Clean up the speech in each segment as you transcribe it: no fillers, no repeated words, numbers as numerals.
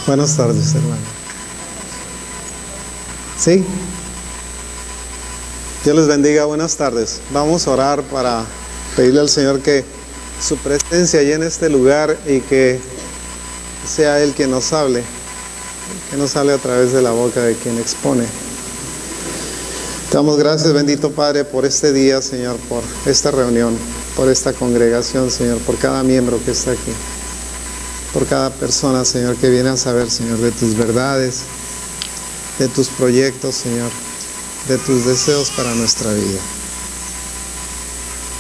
Buenas tardes, hermano. ¿Sí? Dios les bendiga, buenas tardes. Vamos a orar para pedirle al Señor que su presencia llene este lugar y que sea Él quien nos hable, que nos hable a través de la boca de quien expone. Te damos gracias, bendito Padre, por este día, Señor, por esta reunión, por esta congregación, Señor, por cada miembro que está aquí, por cada persona, Señor, que viene a saber, Señor, de tus verdades, de tus proyectos, Señor, de tus deseos para nuestra vida.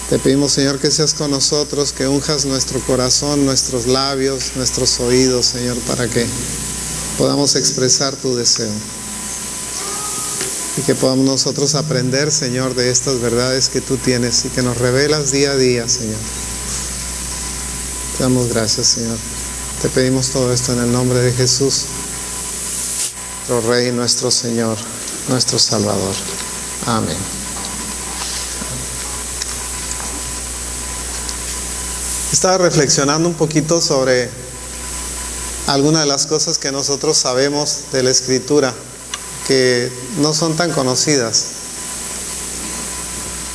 Te pedimos, Señor, que seas con nosotros, que unjas nuestro corazón, nuestros labios, nuestros oídos, Señor, para que podamos expresar tu deseo. Y que podamos nosotros aprender, Señor, de estas verdades que tú tienes y que nos revelas día a día, Señor. Te damos gracias, Señor. Te pedimos todo esto en el nombre de Jesús, nuestro Rey, nuestro Señor, nuestro Salvador. Amén. Estaba reflexionando un poquito sobre algunas de las cosas que nosotros sabemos de la Escritura, que no son tan conocidas.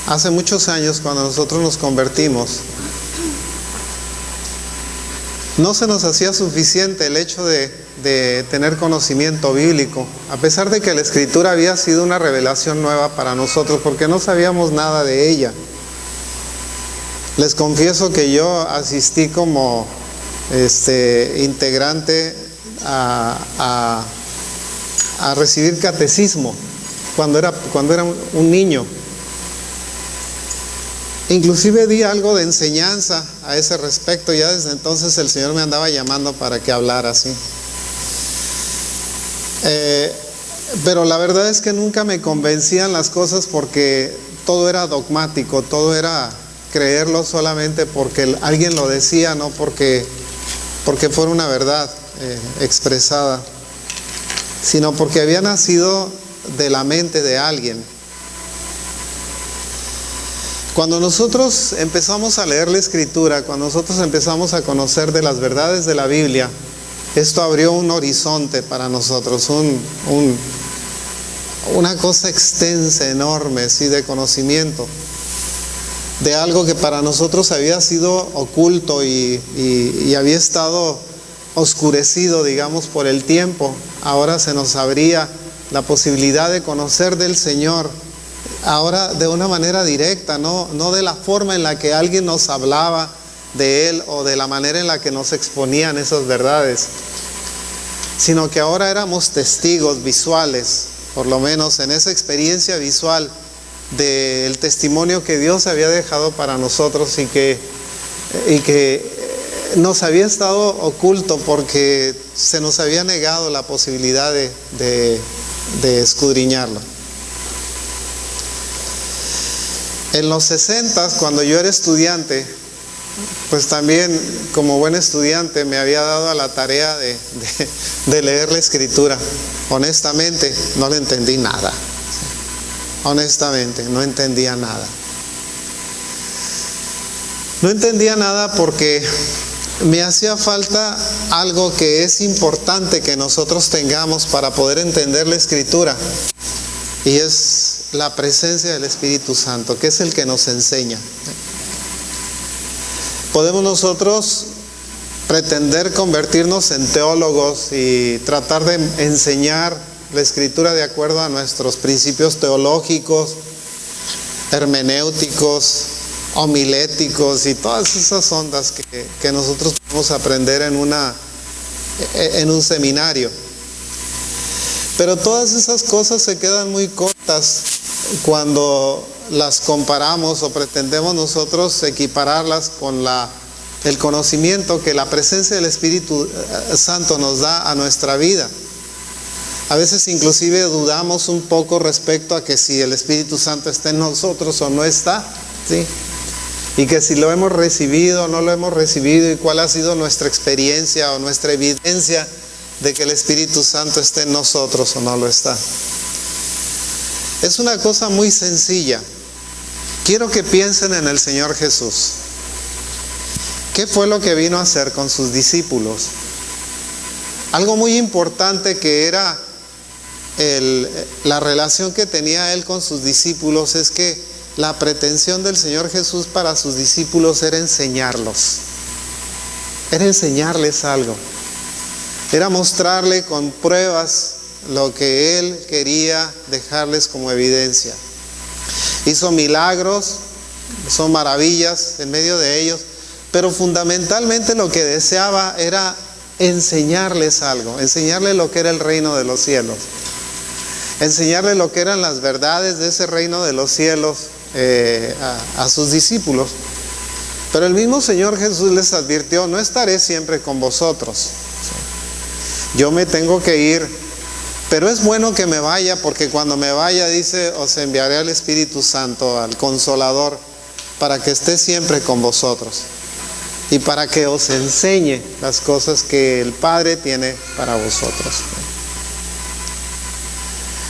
Hace muchos años, cuando nosotros nos convertimos, no se nos hacía suficiente el hecho de tener conocimiento bíblico, a pesar de que la Escritura había sido una revelación nueva para nosotros, porque no sabíamos nada de ella. Les confieso que yo asistí como integrante a recibir catecismo cuando era un niño. Inclusive di algo de enseñanza a ese respecto. Ya desde entonces el Señor me andaba llamando para que hablara así. Pero la verdad es que nunca me convencían las cosas, porque todo era dogmático, todo era creerlo solamente porque alguien lo decía, no porque fuera una verdad expresada, sino porque había nacido de la mente de alguien. Cuando nosotros empezamos a leer la Escritura, cuando nosotros empezamos a conocer de las verdades de la Biblia, esto abrió un horizonte para nosotros, una cosa extensa, enorme, sí, de conocimiento, de algo que para nosotros había sido oculto y había estado oscurecido, digamos, por el tiempo. Ahora se nos abría la posibilidad de conocer del Señor, ahora de una manera directa, no de la forma en la que alguien nos hablaba de Él o de la manera en la que nos exponían esas verdades, sino que ahora éramos testigos visuales, por lo menos en esa experiencia visual del testimonio que Dios había dejado para nosotros y que nos había estado oculto porque se nos había negado la posibilidad de escudriñarlo. En los 60, cuando yo era estudiante, pues también como buen estudiante me había dado a la tarea de leer la Escritura. Honestamente, no le entendí nada. Honestamente, no entendía nada. No entendía nada porque me hacía falta algo que es importante que nosotros tengamos para poder entender la Escritura, y es la presencia del Espíritu Santo, que es el que nos enseña. Podemos nosotros pretender convertirnos en teólogos y tratar de enseñar la Escritura de acuerdo a nuestros principios teológicos, hermenéuticos, homiléticos y todas esas ondas que nosotros podemos aprender en un seminario. Pero todas esas cosas se quedan muy cortas cuando las comparamos o pretendemos nosotros equipararlas con el conocimiento que la presencia del Espíritu Santo nos da a nuestra vida. A veces inclusive dudamos un poco respecto a que si el Espíritu Santo está en nosotros o no está, ¿sí? Y que si lo hemos recibido o no lo hemos recibido, y cuál ha sido nuestra experiencia o nuestra evidencia de que el Espíritu Santo esté en nosotros o no lo está. Es una cosa muy sencilla. Quiero que piensen en el Señor Jesús. ¿Qué fue lo que vino a hacer con sus discípulos? Algo muy importante que era la relación que tenía él con sus discípulos es que la pretensión del Señor Jesús para sus discípulos era enseñarlos. Era enseñarles algo. Era mostrarle con pruebas lo que él quería dejarles como evidencia. Hizo milagros, son maravillas en medio de ellos, pero fundamentalmente lo que deseaba era enseñarles algo, enseñarles lo que era el reino de los cielos, enseñarles lo que eran las verdades de ese reino de los cielos a sus discípulos. Pero el mismo Señor Jesús les advirtió: no estaré siempre con vosotros, yo me tengo que ir, pero es bueno que me vaya, porque cuando me vaya, dice, os enviaré al Espíritu Santo, al Consolador, para que esté siempre con vosotros y para que os enseñe las cosas que el Padre tiene para vosotros.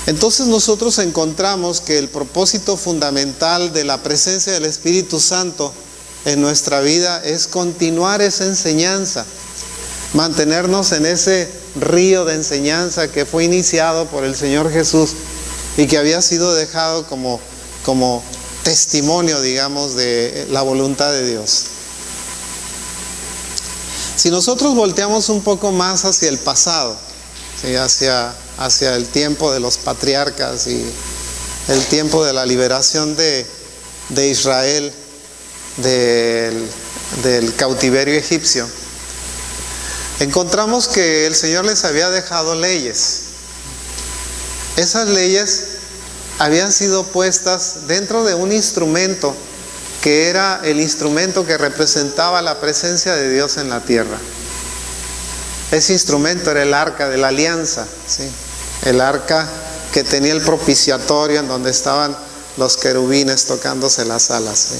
Entonces nosotros encontramos que el propósito fundamental de la presencia del Espíritu Santo en nuestra vida es continuar esa enseñanza, mantenernos en ese río de enseñanza que fue iniciado por el Señor Jesús y que había sido dejado como testimonio, digamos, de la voluntad de Dios. Si nosotros volteamos un poco más hacia el pasado, ¿sí? hacia el tiempo de los patriarcas y el tiempo de la liberación de Israel del cautiverio egipcio, encontramos que el Señor les había dejado leyes. Esas leyes habían sido puestas dentro de un instrumento que era el instrumento que representaba la presencia de Dios en la tierra. Ese instrumento era el arca de la alianza, ¿sí? El arca que tenía el propiciatorio en donde estaban los querubines tocándose las alas, ¿sí?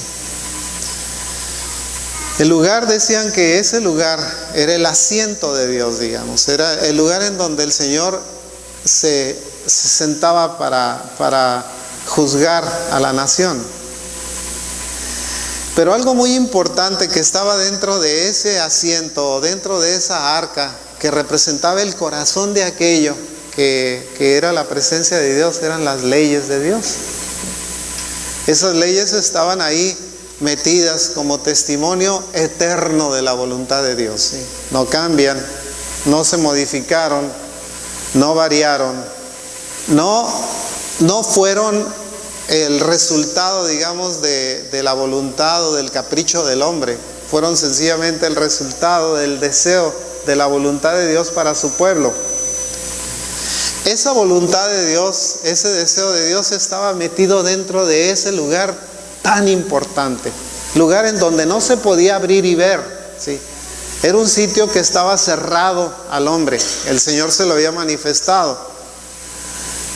El lugar, decían que ese lugar era el asiento de Dios, digamos, era el lugar en donde el Señor se sentaba para juzgar a la nación. Pero algo muy importante que estaba dentro de ese asiento, dentro de esa arca, que representaba el corazón de aquello que era la presencia de Dios, eran las leyes de Dios. Esas leyes estaban ahí metidas como testimonio eterno de la voluntad de Dios, ¿sí? No cambian, no se modificaron, no variaron, no fueron el resultado, digamos, de la voluntad o del capricho del hombre. Fueron sencillamente el resultado del deseo de la voluntad de Dios para su pueblo. Esa voluntad de Dios, ese deseo de Dios estaba metido dentro de ese lugar tan importante, lugar en donde no se podía abrir y ver, ¿sí? Era un sitio que estaba cerrado al hombre. El Señor se lo había manifestado.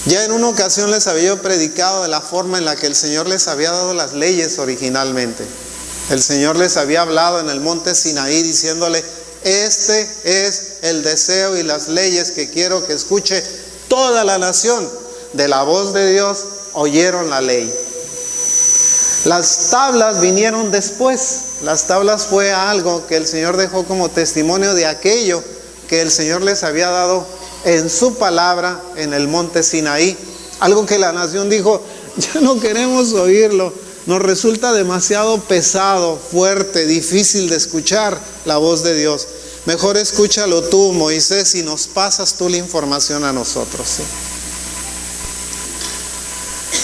Ya en una ocasión les había predicado de la forma en la que el Señor les había dado las leyes originalmente. El Señor les había hablado en el monte Sinaí diciéndole: este es el deseo y las leyes que quiero que escuche toda la nación. De la voz de Dios oyeron la ley. Las tablas vinieron después. Las tablas fue algo que el Señor dejó como testimonio de aquello que el Señor les había dado en su palabra en el monte Sinaí. Algo que la nación dijo: ya no queremos oírlo, nos resulta demasiado pesado, fuerte, difícil de escuchar la voz de Dios. Mejor escúchalo tú, Moisés, y nos pasas tú la información a nosotros, ¿sí?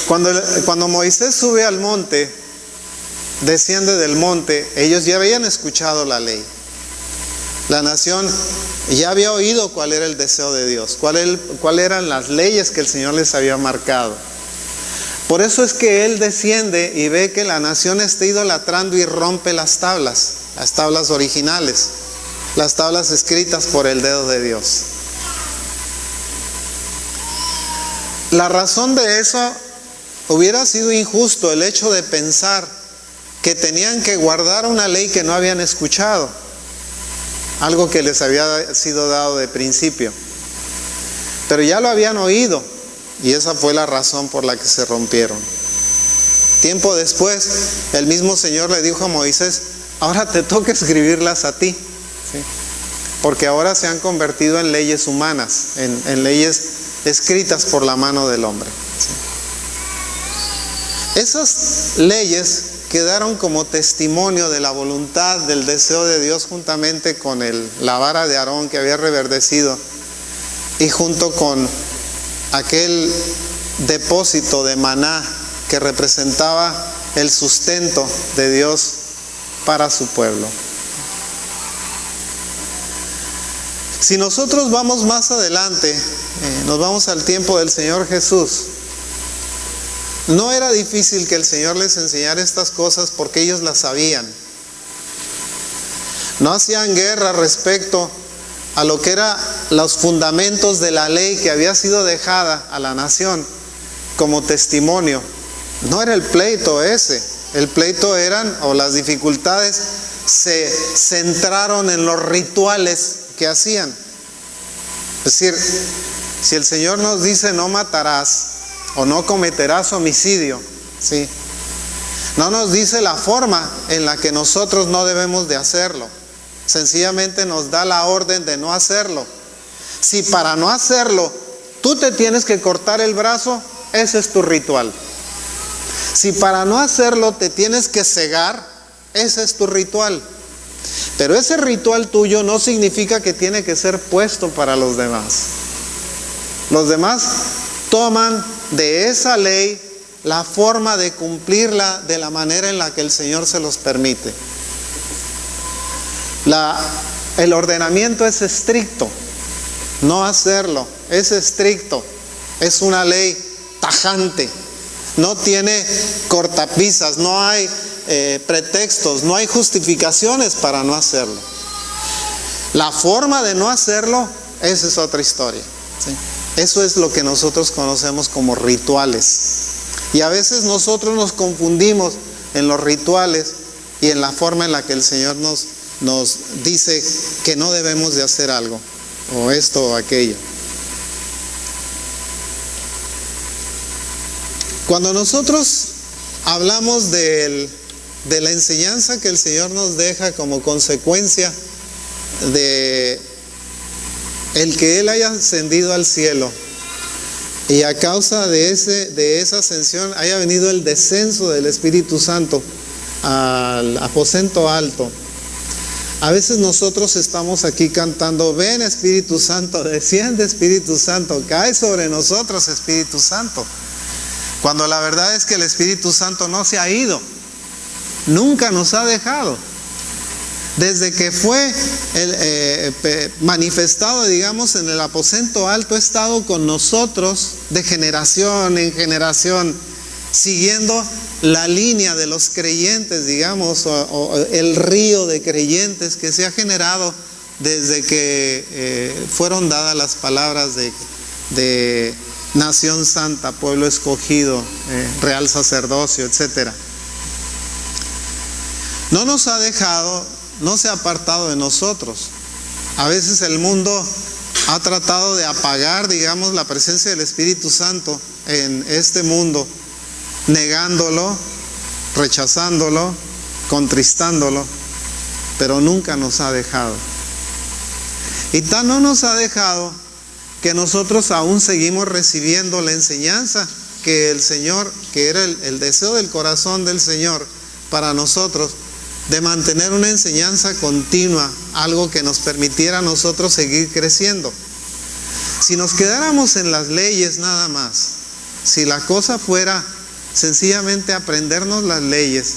Cuando Moisés sube al monte, desciende del monte, ellos ya habían escuchado la ley. La nación ya había oído cuál era el deseo de Dios, cuál eran las leyes que el Señor les había marcado. Por eso es que Él desciende y ve que la nación está idolatrando y rompe las tablas originales, las tablas escritas por el dedo de Dios. La razón de eso hubiera sido injusto, el hecho de pensar que tenían que guardar una ley que no habían escuchado, algo que les había sido dado de principio, pero ya lo habían oído, y esa fue la razón por la que se rompieron. Tiempo después, el mismo Señor le dijo a Moisés: ahora te toca escribirlas a ti, ¿sí? porque ahora se han convertido en leyes humanas, en leyes escritas por la mano del hombre. Esas leyes quedaron como testimonio de la voluntad, del deseo de Dios, juntamente con la vara de Aarón que había reverdecido y junto con aquel depósito de maná que representaba el sustento de Dios para su pueblo. Si nosotros vamos más adelante, nos vamos al tiempo del Señor Jesús, no era difícil que el Señor les enseñara estas cosas porque ellos las sabían. No hacían guerra respecto a lo que eran los fundamentos de la ley que había sido dejada a la nación como testimonio. No era el pleito ese. El pleito o las dificultades se centraron en los rituales que hacían. Es decir, si el Señor nos dice no matarás o no cometerás homicidio, ¿sí?, no nos dice la forma en la que nosotros no debemos de hacerlo. Sencillamente nos da la orden de no hacerlo. Si para no hacerlo tú te tienes que cortar el brazo, ese es tu ritual. Si para no hacerlo te tienes que cegar, ese es tu ritual. Pero ese ritual tuyo no significa que tiene que ser puesto para los demás. Los demás toman de esa ley la forma de cumplirla de la manera en la que el Señor se los permite. El ordenamiento es estricto. No hacerlo es estricto. Es una ley tajante. No tiene cortapisas, no hay pretextos, no hay justificaciones para no hacerlo. La forma de no hacerlo, esa es otra historia, ¿sí? Eso es lo que nosotros conocemos como rituales. Y a veces nosotros nos confundimos en los rituales y en la forma en la que el Señor nos dice que no debemos de hacer algo, o esto o aquello. Cuando nosotros hablamos de la enseñanza que el Señor nos deja como consecuencia de el que Él haya ascendido al cielo y a causa de esa ascensión haya venido el descenso del Espíritu Santo al aposento alto, a veces nosotros estamos aquí cantando: ven Espíritu Santo, desciende Espíritu Santo, cae sobre nosotros Espíritu Santo. Cuando la verdad es que el Espíritu Santo no se ha ido, nunca nos ha dejado. Desde que fue manifestado, digamos, en el aposento alto, ha estado con nosotros de generación en generación, siguiendo la línea de los creyentes, digamos, o el río de creyentes que se ha generado desde que fueron dadas las palabras de nación santa, pueblo escogido, real sacerdocio, etc. No nos ha dejado, no se ha apartado de nosotros. A veces el mundo ha tratado de apagar, digamos, la presencia del Espíritu Santo en este mundo, negándolo, rechazándolo, contristándolo, pero nunca nos ha dejado. Y tan no nos ha dejado que nosotros aún seguimos recibiendo la enseñanza que el Señor, que era el deseo del corazón del Señor para nosotros, de mantener una enseñanza continua, algo que nos permitiera a nosotros seguir creciendo. Si nos quedáramos en las leyes nada más, si la cosa fuera sencillamente aprendernos las leyes,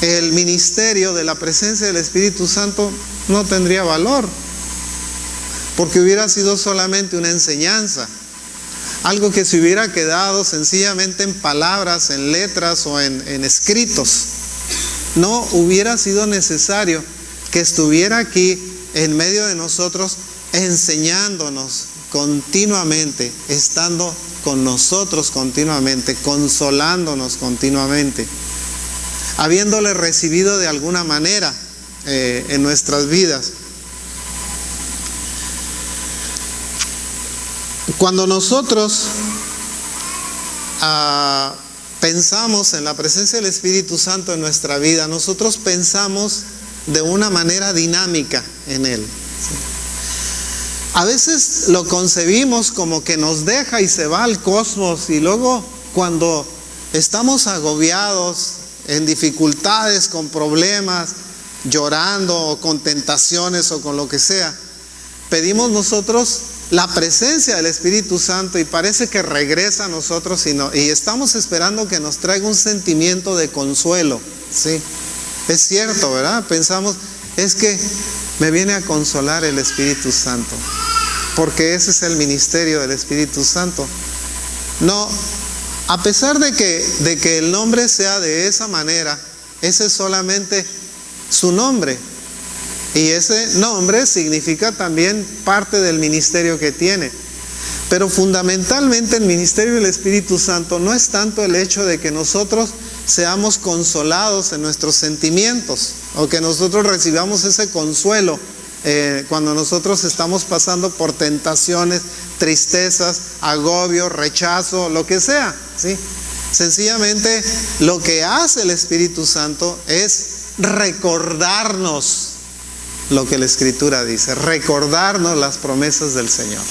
el ministerio de la presencia del Espíritu Santo no tendría valor, porque hubiera sido solamente una enseñanza, algo que se hubiera quedado sencillamente en palabras, en letras o en escritos. No hubiera sido necesario que estuviera aquí en medio de nosotros enseñándonos continuamente, estando con nosotros continuamente, consolándonos continuamente, habiéndole recibido de alguna manera en nuestras vidas. Cuando nosotros pensamos en la presencia del Espíritu Santo en nuestra vida, nosotros pensamos de una manera dinámica en Él. A veces lo concebimos como que nos deja y se va al cosmos, y luego cuando estamos agobiados, en dificultades, con problemas, llorando o con tentaciones o con lo que sea, pedimos nosotros la presencia del Espíritu Santo y parece que regresa a nosotros y estamos esperando que nos traiga un sentimiento de consuelo. Sí, es cierto, ¿verdad? Pensamos, es que me viene a consolar el Espíritu Santo, porque ese es el ministerio del Espíritu Santo. No, a pesar de que el nombre sea de esa manera, ese es solamente su nombre. Y ese nombre significa también parte del ministerio que tiene. Pero fundamentalmente el ministerio del Espíritu Santo no es tanto el hecho de que nosotros seamos consolados en nuestros sentimientos, o que nosotros recibamos ese consuelo cuando nosotros estamos pasando por tentaciones, tristezas, agobio, rechazo, lo que sea, ¿sí? Sencillamente lo que hace el Espíritu Santo es recordarnos lo que la Escritura dice, recordarnos las promesas del Señor.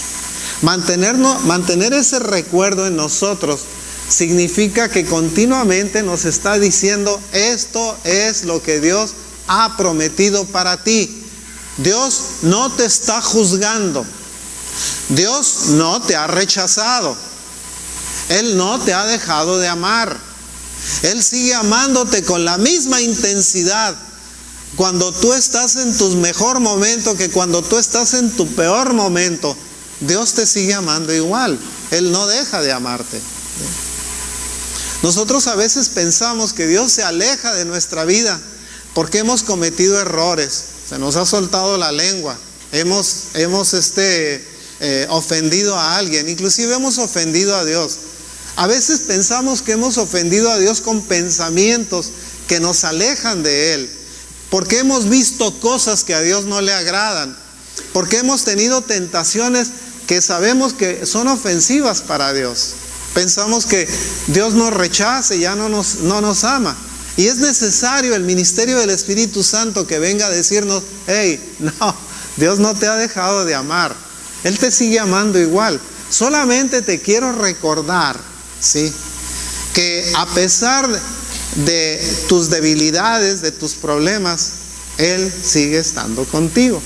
Mantener ese recuerdo en nosotros significa que continuamente nos está diciendo: esto es lo que Dios ha prometido para ti. Dios no te está juzgando. Dios no te ha rechazado. Él no te ha dejado de amar. Él sigue amándote con la misma intensidad cuando tú estás en tu mejor momento que cuando tú estás en tu peor momento. Dios te sigue amando igual. Él no deja de amarte. Nosotros a veces pensamos que Dios se aleja de nuestra vida porque hemos cometido errores, se nos ha soltado la lengua, hemos ofendido a alguien, inclusive hemos ofendido a Dios. A veces pensamos que hemos ofendido a Dios con pensamientos que nos alejan de Él, porque hemos visto cosas que a Dios no le agradan, porque hemos tenido tentaciones que sabemos que son ofensivas para Dios. Pensamos que Dios nos rechaza y ya no nos ama. Y es necesario el ministerio del Espíritu Santo que venga a decirnos: hey, no, Dios no te ha dejado de amar. Él te sigue amando igual. Solamente te quiero recordar, ¿sí?, que a pesar de tus debilidades, de tus problemas, Él sigue estando contigo.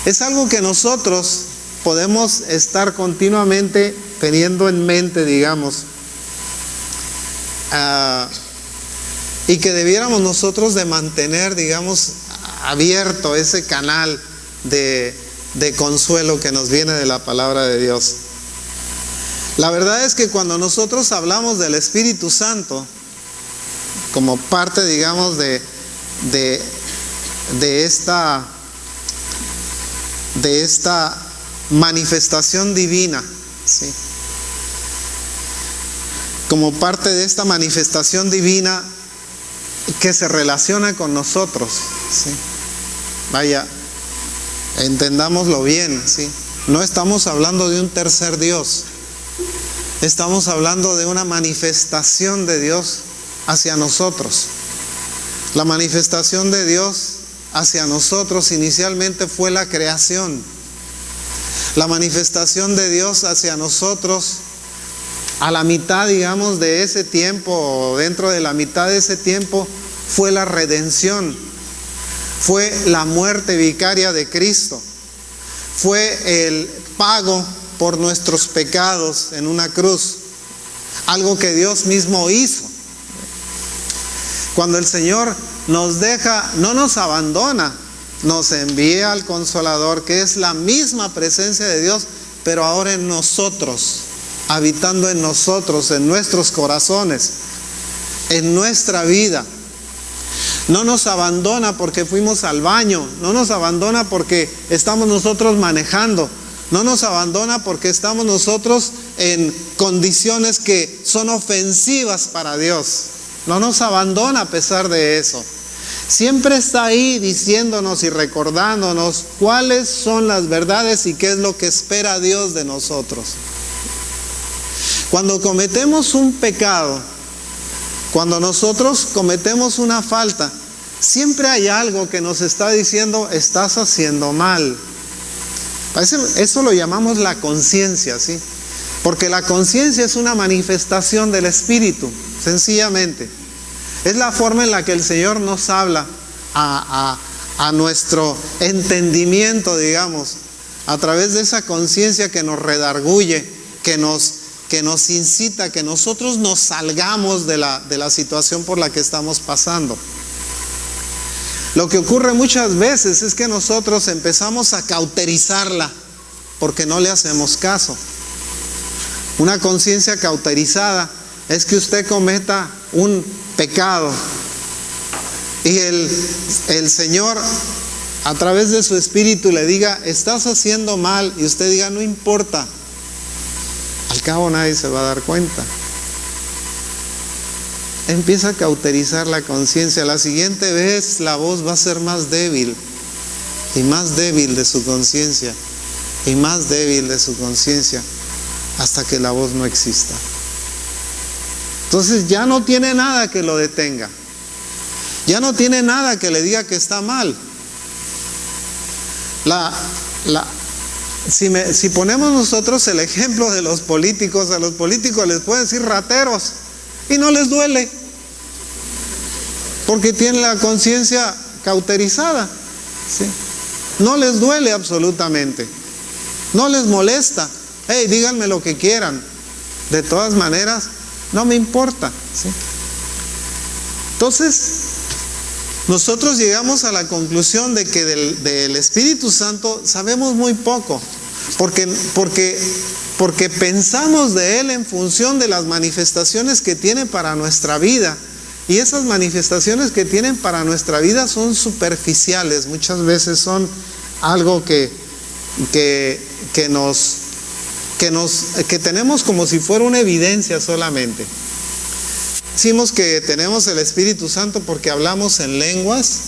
Es algo que nosotros podemos estar continuamente teniendo en mente, digamos, y que debiéramos nosotros de mantener, digamos, abierto ese canal de consuelo que nos viene de la palabra de Dios. La verdad es que cuando nosotros hablamos del Espíritu Santo como parte, digamos, de esta manifestación divina, ¿sí?, como parte de esta manifestación divina que se relaciona con nosotros, ¿sí? Vaya, entendámoslo bien, ¿sí? No estamos hablando de un tercer Dios, estamos hablando de una manifestación de Dios hacia nosotros. La manifestación de Dios hacia nosotros inicialmente fue la creación. La manifestación de Dios hacia nosotros a la mitad, digamos, de ese tiempo, o dentro de la mitad de ese tiempo, fue la redención, fue la muerte vicaria de Cristo, fue el pago por nuestros pecados en una cruz, algo que Dios mismo hizo. Cuando el Señor nos deja, no nos abandona, nos envía al Consolador, que es la misma presencia de Dios, pero ahora en nosotros, habitando en nosotros, en nuestros corazones, en nuestra vida. No nos abandona porque fuimos al baño, no nos abandona porque estamos nosotros manejando, no nos abandona porque estamos nosotros en condiciones que son ofensivas para Dios. No nos abandona a pesar de eso. Siempre está ahí diciéndonos y recordándonos cuáles son las verdades y qué es lo que espera Dios de nosotros. Cuando cometemos un pecado, cuando nosotros cometemos una falta, siempre hay algo que nos está diciendo, estás haciendo mal. Eso lo llamamos la conciencia, ¿sí? Porque la conciencia es una manifestación del Espíritu, sencillamente. Es la forma en la que el Señor nos habla a nuestro entendimiento, digamos, a través de esa conciencia que nos redarguye, que nos incita, que nosotros nos salgamos de la situación por la que estamos pasando. Lo que ocurre muchas veces es que nosotros empezamos a cauterizarla porque no le hacemos caso. Una conciencia cauterizada es que usted cometa un pecado y el Señor a través de su Espíritu le diga, estás haciendo mal, y usted diga, no importa, al cabo nadie se va a dar cuenta. Empieza a cauterizar la conciencia. La siguiente vez la voz va a ser más débil y más débil de su conciencia y más débil de su conciencia hasta que la voz no exista. Entonces ya no tiene nada que lo detenga, ya no tiene nada que le diga que está mal. Si ponemos nosotros el ejemplo de los políticos, a los políticos les pueden decir rateros y no les duele, porque tienen la conciencia cauterizada, ¿sí? No les duele absolutamente, no les molesta. Hey, díganme lo que quieran, de todas maneras no me importa, ¿sí? Entonces nosotros llegamos a la conclusión de que del Espíritu Santo sabemos muy poco, porque pensamos de Él en función de las manifestaciones que tiene para nuestra vida, y esas manifestaciones que tienen para nuestra vida son superficiales, muchas veces son algo que tenemos como si fuera una evidencia solamente. Decimos que tenemos el Espíritu Santo porque hablamos en lenguas,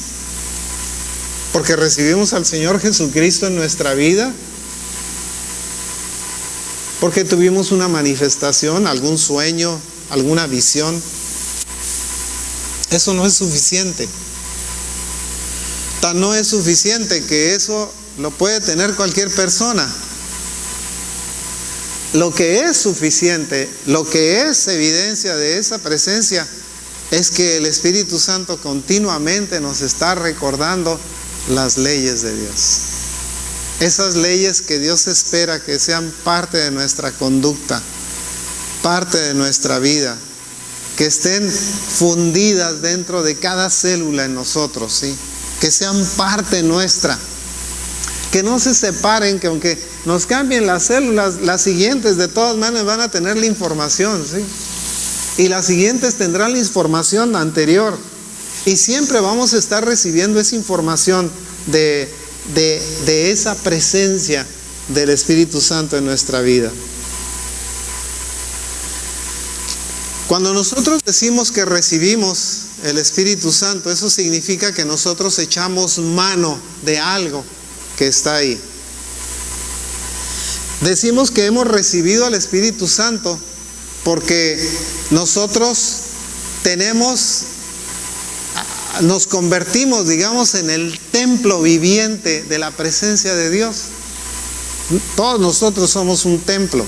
porque recibimos al Señor Jesucristo en nuestra vida, porque tuvimos una manifestación, algún sueño, alguna visión. Eso no es suficiente. Tan no es suficiente que eso lo puede tener cualquier persona. Lo que es suficiente, lo que es evidencia de esa presencia, es que el Espíritu Santo continuamente nos está recordando las leyes de Dios. Esas leyes que Dios espera que sean parte de nuestra conducta, parte de nuestra vida, que estén fundidas dentro de cada célula en nosotros, ¿sí? Que sean parte nuestra. Que no se separen, que aunque nos cambien las células, las siguientes de todas maneras van a tener la información, ¿sí? Y las siguientes tendrán la información anterior. Y siempre vamos a estar recibiendo esa información de esa presencia del Espíritu Santo en nuestra vida. Cuando nosotros decimos que recibimos el Espíritu Santo, eso significa que nosotros echamos mano de algo que está ahí. Decimos que hemos recibido al Espíritu Santo porque nosotros nos convertimos, digamos, en el templo viviente de la presencia de Dios. Todos nosotros somos un templo.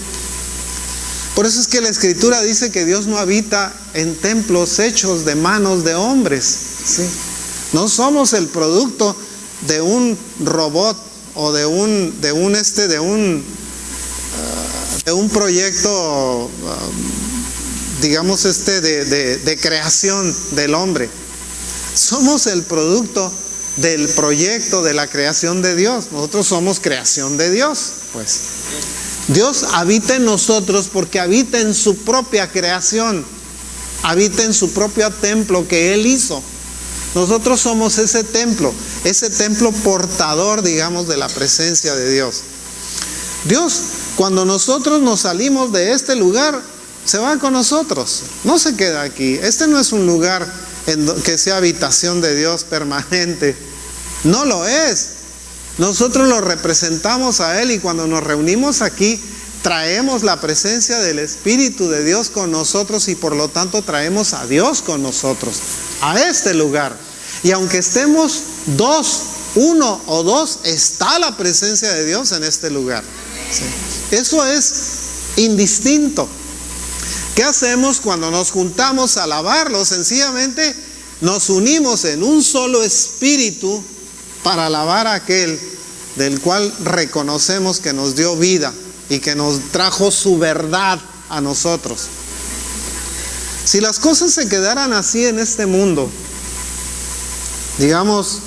Por eso es que la Escritura dice que Dios no habita en templos hechos de manos de hombres, ¿sí? No somos el producto de un robot o de un proyecto, digamos, de creación del hombre. Somos el producto del proyecto de la creación de Dios. Nosotros somos creación de Dios, pues. Dios habita en nosotros porque habita en su propia creación, habita en su propio templo que Él hizo. Nosotros somos ese templo portador, digamos, de la presencia de Dios. Dios, cuando nosotros nos salimos de este lugar, se va con nosotros, no se queda aquí. Este no es un lugar que sea habitación de Dios permanente, no lo es. Nosotros lo representamos a Él, y cuando nos reunimos aquí, traemos la presencia del Espíritu de Dios con nosotros, y por lo tanto traemos a Dios con nosotros a este lugar. Y aunque estemos uno o dos, está la presencia de Dios en este lugar. ¿Sí? Eso es indistinto. ¿Qué hacemos cuando nos juntamos a alabarlo? Sencillamente nos unimos en un solo espíritu para alabar a aquel del cual reconocemos que nos dio vida y que nos trajo su verdad a nosotros. Si las cosas se quedaran así en este mundo, digamos,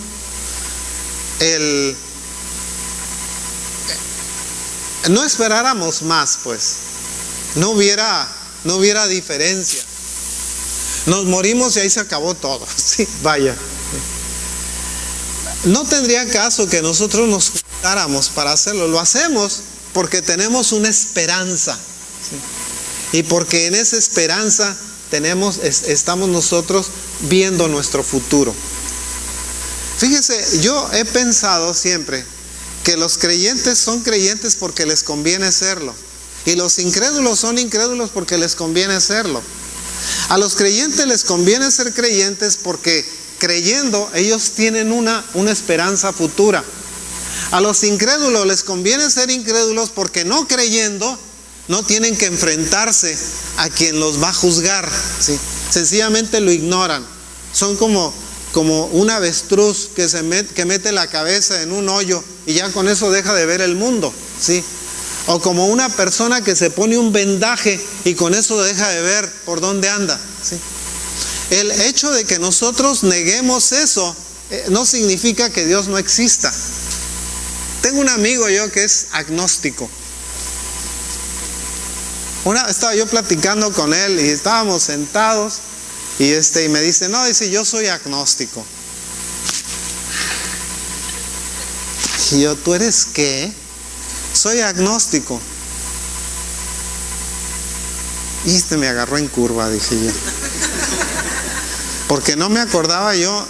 no esperáramos más, pues, no hubiera diferencia. Nos morimos y ahí se acabó todo. Sí, vaya. No tendría caso que nosotros nos juntáramos para hacerlo. Lo hacemos porque tenemos una esperanza. ¿Sí? Y porque en esa esperanza estamos nosotros viendo nuestro futuro. Fíjese, yo he pensado siempre que los creyentes son creyentes porque les conviene serlo. Y los incrédulos son incrédulos porque les conviene serlo. A los creyentes les conviene ser creyentes porque creyendo ellos tienen una esperanza futura. A los incrédulos les conviene ser incrédulos porque no creyendo no tienen que enfrentarse a quien los va a juzgar. ¿Sí? Sencillamente lo ignoran. Son como un avestruz que mete la cabeza en un hoyo y ya con eso deja de ver el mundo. ¿Sí? O como una persona que se pone un vendaje y con eso deja de ver por dónde anda. ¿Sí? El hecho de que nosotros neguemos eso no significa que Dios no exista. Tengo un amigo yo que es agnóstico. Estaba yo platicando con él y estábamos sentados y me dice, no, dice, yo soy agnóstico. Y yo, ¿tú eres qué? Soy agnóstico. Y me agarró en curva, dije yo. Porque no me acordaba yo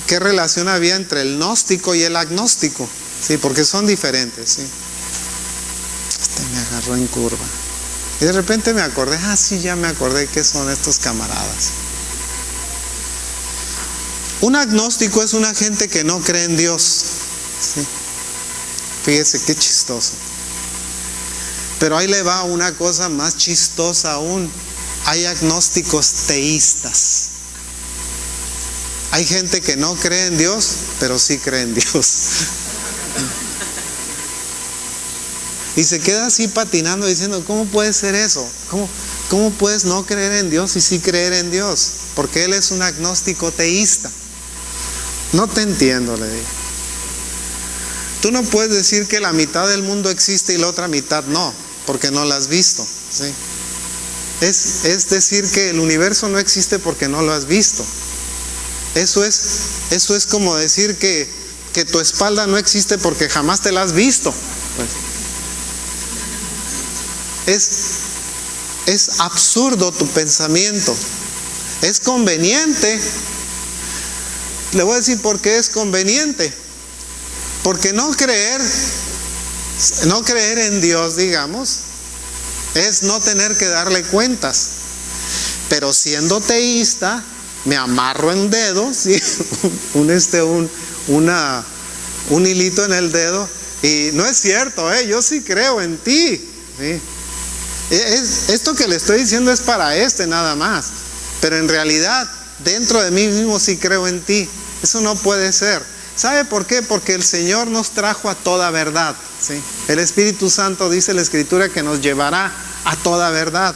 qué relación había entre el gnóstico y el agnóstico. Sí, porque son diferentes, sí. Me agarró en curva. Y de repente me acordé, sí, ya me acordé qué son estos camaradas. Un agnóstico es una gente que no cree en Dios. ¿Sí? Fíjese qué chistoso. Pero ahí le va una cosa más chistosa aún. Hay agnósticos teístas. Hay gente que no cree en Dios, pero sí cree en Dios. Y se queda así patinando diciendo, ¿cómo puede ser eso? ¿Cómo puedes no creer en Dios y sí creer en Dios? Porque él es un agnóstico teísta. No te entiendo, le digo. Tú no puedes decir que la mitad del mundo existe y la otra mitad no, porque no la has visto. ¿Sí? Es decir que el universo no existe porque no lo has visto. Eso es como decir que tu espalda no existe porque jamás te la has visto. Pues, es absurdo tu pensamiento. Es conveniente. Le voy a decir por qué es conveniente. Porque no creer en Dios, digamos, es no tener que darle cuentas. Pero siendo teísta, me amarro en dedo, ¿sí? un hilito en el dedo, y no es cierto, yo sí creo en ti. ¿Sí? Esto que le estoy diciendo es para nada más. Pero en realidad, dentro de mí mismo sí creo en ti. Eso no puede ser. ¿Sabe por qué? Porque el Señor nos trajo a toda verdad. ¿Sí? El Espíritu Santo, dice la Escritura, que nos llevará a toda verdad.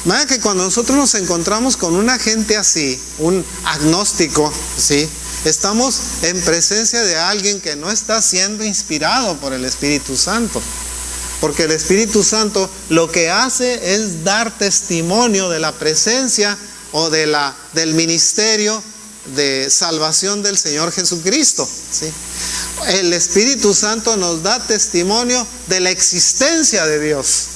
De manera que cuando nosotros nos encontramos con una gente así, un agnóstico, ¿sí? Estamos en presencia de alguien que no está siendo inspirado por el Espíritu Santo. Porque el Espíritu Santo lo que hace es dar testimonio de la presencia o del ministerio de salvación del Señor Jesucristo. ¿Sí? El Espíritu Santo nos da testimonio de la existencia de Dios.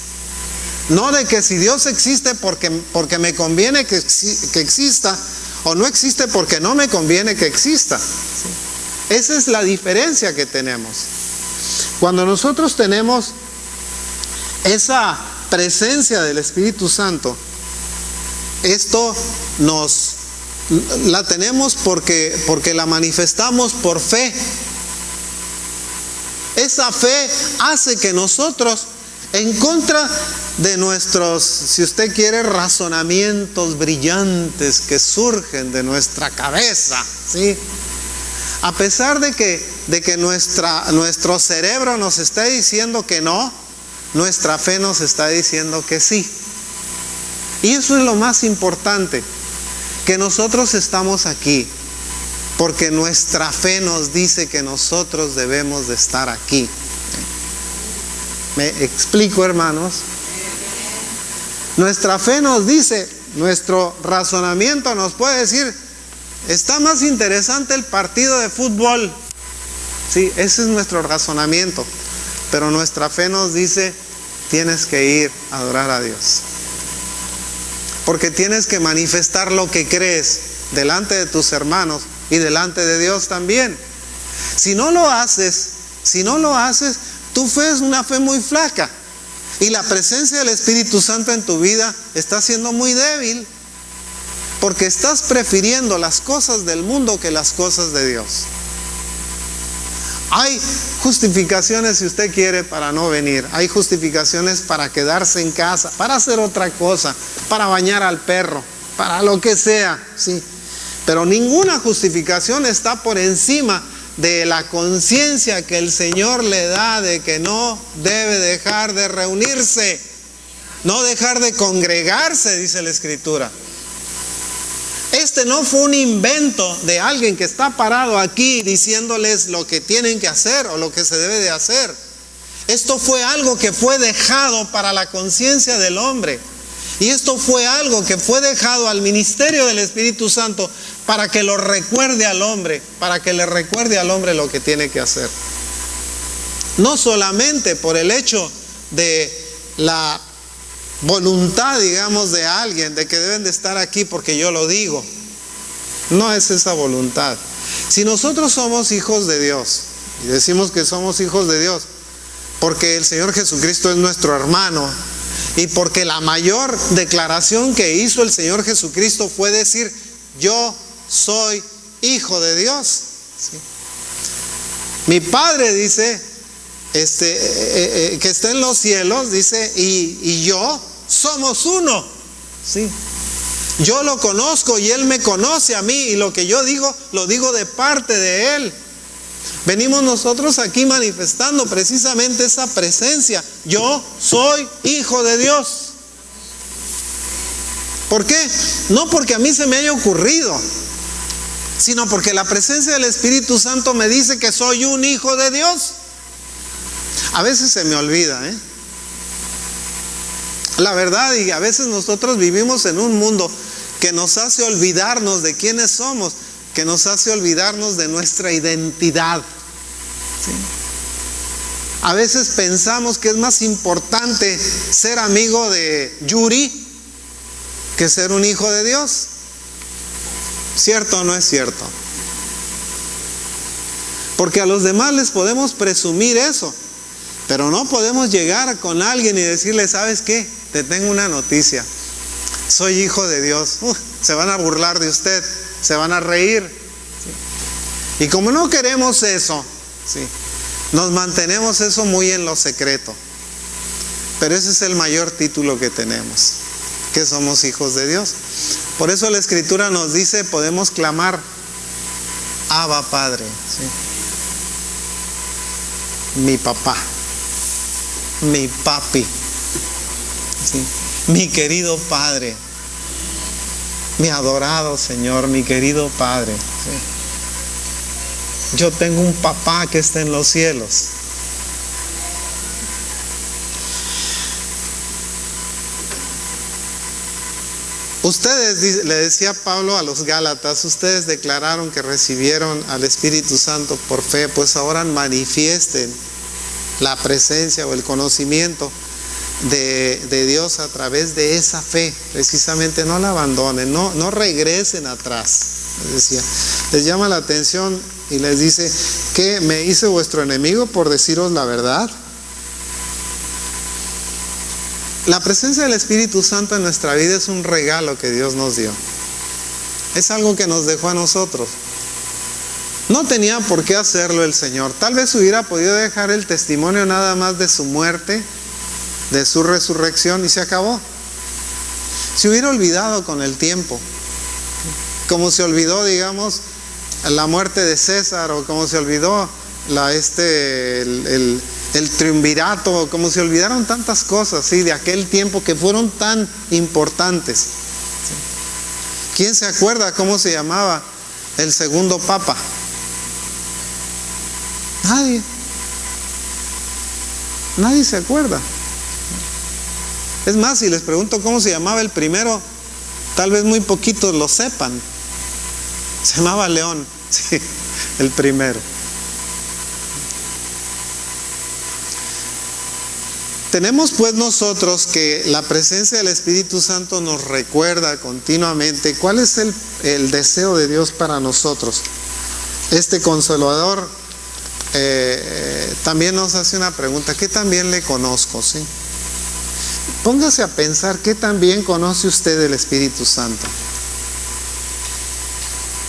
No de que si Dios existe porque me conviene que exista, o no existe porque no me conviene que exista. ¿Sí? Esa es la diferencia que tenemos. Cuando nosotros tenemos esa presencia del Espíritu Santo, esto nos La tenemos porque la manifestamos por fe. Esa fe hace que nosotros, en contra de nuestros, si usted quiere, razonamientos brillantes que surgen de nuestra cabeza, ¿sí? A pesar de que nuestro cerebro nos está diciendo que no, nuestra fe nos está diciendo que sí. Y eso es lo más importante, que nosotros estamos aquí porque nuestra fe nos dice que nosotros debemos de estar aquí. ¿Me explico, hermanos? Nuestra fe nos dice, nuestro razonamiento nos puede decir, está más interesante el partido de fútbol. Sí, ese es nuestro razonamiento. Pero nuestra fe nos dice, tienes que ir a adorar a Dios. Porque tienes que manifestar lo que crees delante de tus hermanos y delante de Dios también. Si no lo haces, tu fe es una fe muy flaca. Y la presencia del Espíritu Santo en tu vida está siendo muy débil. Porque estás prefiriendo las cosas del mundo que las cosas de Dios. Hay justificaciones, si usted quiere, para no venir. Hay justificaciones para quedarse en casa, para hacer otra cosa, para bañar al perro, para lo que sea, sí. Pero ninguna justificación está por encima de la conciencia que el Señor le da de que no debe dejar de reunirse, no dejar de congregarse, dice la Escritura. Este no fue un invento de alguien que está parado aquí diciéndoles lo que tienen que hacer o lo que se debe de hacer. Esto fue algo que fue dejado para la conciencia del hombre. Y esto fue algo que fue dejado al ministerio del Espíritu Santo para que lo recuerde al hombre, para que le recuerde al hombre lo que tiene que hacer. No solamente por el hecho de la voluntad, digamos, de alguien, de que deben de estar aquí porque yo lo digo. No es esa voluntad. Si nosotros somos hijos de Dios, y decimos que somos hijos de Dios, porque el Señor Jesucristo es nuestro hermano, y porque la mayor declaración que hizo el Señor Jesucristo fue decir, yo soy hijo de Dios. ¿Sí? Mi Padre dice, que está en los cielos, dice, y yo somos uno. ¿Sí? Yo lo conozco y Él me conoce a mí, y lo que yo digo, lo digo de parte de Él. Venimos nosotros aquí manifestando precisamente esa presencia. Yo soy hijo de Dios. ¿Por qué? No porque a mí se me haya ocurrido, sino porque la presencia del Espíritu Santo me dice que soy un hijo de Dios. A veces se me olvida, la verdad, y a veces nosotros vivimos en un mundo que nos hace olvidarnos de quiénes somos, que nos hace olvidarnos de nuestra identidad. ¿Sí? A veces pensamos que es más importante ser amigo de Yuri que ser un hijo de Dios. ¿Cierto o no es cierto? Porque a los demás les podemos presumir eso, pero no podemos llegar con alguien y decirle, ¿sabes qué? Te tengo una noticia. Soy hijo de Dios. Se van a burlar de usted, se van a reír. ¿Sí? Y como no queremos eso, ¿sí?, nos mantenemos eso muy en lo secreto. Pero ese es el mayor título que tenemos, que somos hijos de Dios. Por eso la Escritura nos dice, podemos clamar, Abba Padre. ¿Sí? Mi papá, mi papi, ¿sí?, mi querido Padre, mi adorado Señor, mi querido Padre. ¿Sí? Yo tengo un papá que está en los cielos. Ustedes, le decía Pablo a los Gálatas, ustedes declararon que recibieron al Espíritu Santo por fe, pues ahora manifiesten la presencia o el conocimiento de Dios a través de esa fe. Precisamente no la abandonen, no regresen atrás. Les decía, les llama la atención y les dice, ¿qué me hice vuestro enemigo por deciros la verdad? La presencia del Espíritu Santo en nuestra vida es un regalo que Dios nos dio. Es algo que nos dejó a nosotros. No tenía por qué hacerlo el Señor. Tal vez hubiera podido dejar el testimonio nada más de su muerte, de su resurrección, y se acabó. Se hubiera olvidado con el tiempo, como se olvidó, digamos, la muerte de César, o como se olvidó el triunvirato, como se olvidaron tantas cosas, ¿sí?, de aquel tiempo que fueron tan importantes. ¿Quién se acuerda cómo se llamaba el segundo papa? Nadie se acuerda. Es más, si les pregunto cómo se llamaba el primero, tal vez muy poquitos lo sepan. Se llamaba León, sí, el primero. Tenemos pues nosotros que la presencia del Espíritu Santo nos recuerda continuamente cuál es el deseo de Dios para nosotros. Este Consolador también nos hace una pregunta: ¿qué tan bien le conozco? ¿Sí? Póngase a pensar, ¿qué tan bien conoce usted el Espíritu Santo?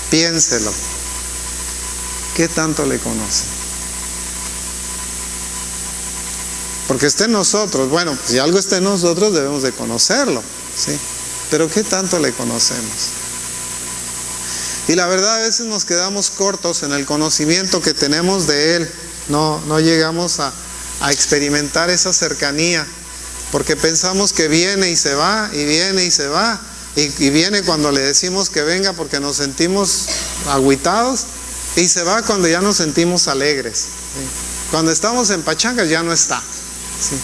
Piénselo. ¿Qué tanto le conoce? Porque esté en nosotros, bueno, pues si algo está en nosotros debemos de conocerlo, ¿sí? Pero ¿qué tanto le conocemos? Y la verdad, a veces nos quedamos cortos en el conocimiento que tenemos de Él. No llegamos a experimentar esa cercanía, porque pensamos que viene y se va, y viene y se va, y viene cuando le decimos que venga porque nos sentimos agüitados, y se va cuando ya nos sentimos alegres, ¿sí? Cuando estamos en pachangas ya no está, ¿sí?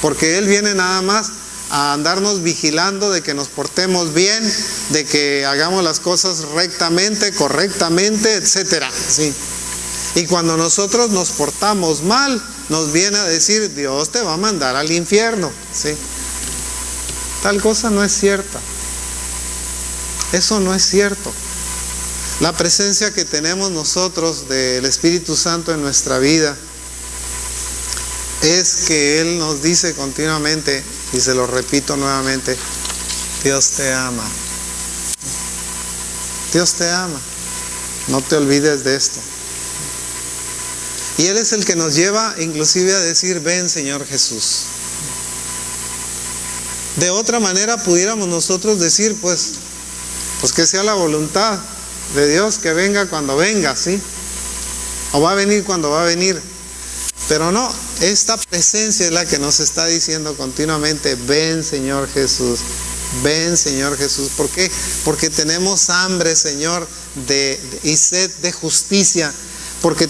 Porque Él viene nada más a andarnos vigilando de que nos portemos bien, de que hagamos las cosas rectamente, correctamente, etcétera, ¿sí? Y cuando nosotros nos portamos mal, nos viene a decir: Dios te va a mandar al infierno, ¿sí? Tal cosa no es cierta. Eso no es cierto. La presencia que tenemos nosotros del Espíritu Santo en nuestra vida es que Él nos dice continuamente, y se lo repito nuevamente: Dios te ama. Dios te ama. No te olvides de esto. Y Él es el que nos lleva inclusive a decir: ven, Señor Jesús. De otra manera pudiéramos nosotros decir, pues que sea la voluntad de Dios que venga cuando venga, ¿sí? O va a venir cuando va a venir. Pero no, esta presencia es la que nos está diciendo continuamente: ven, Señor Jesús. Ven, Señor Jesús. ¿Por qué? Porque tenemos hambre, Señor, y sed de justicia. Porque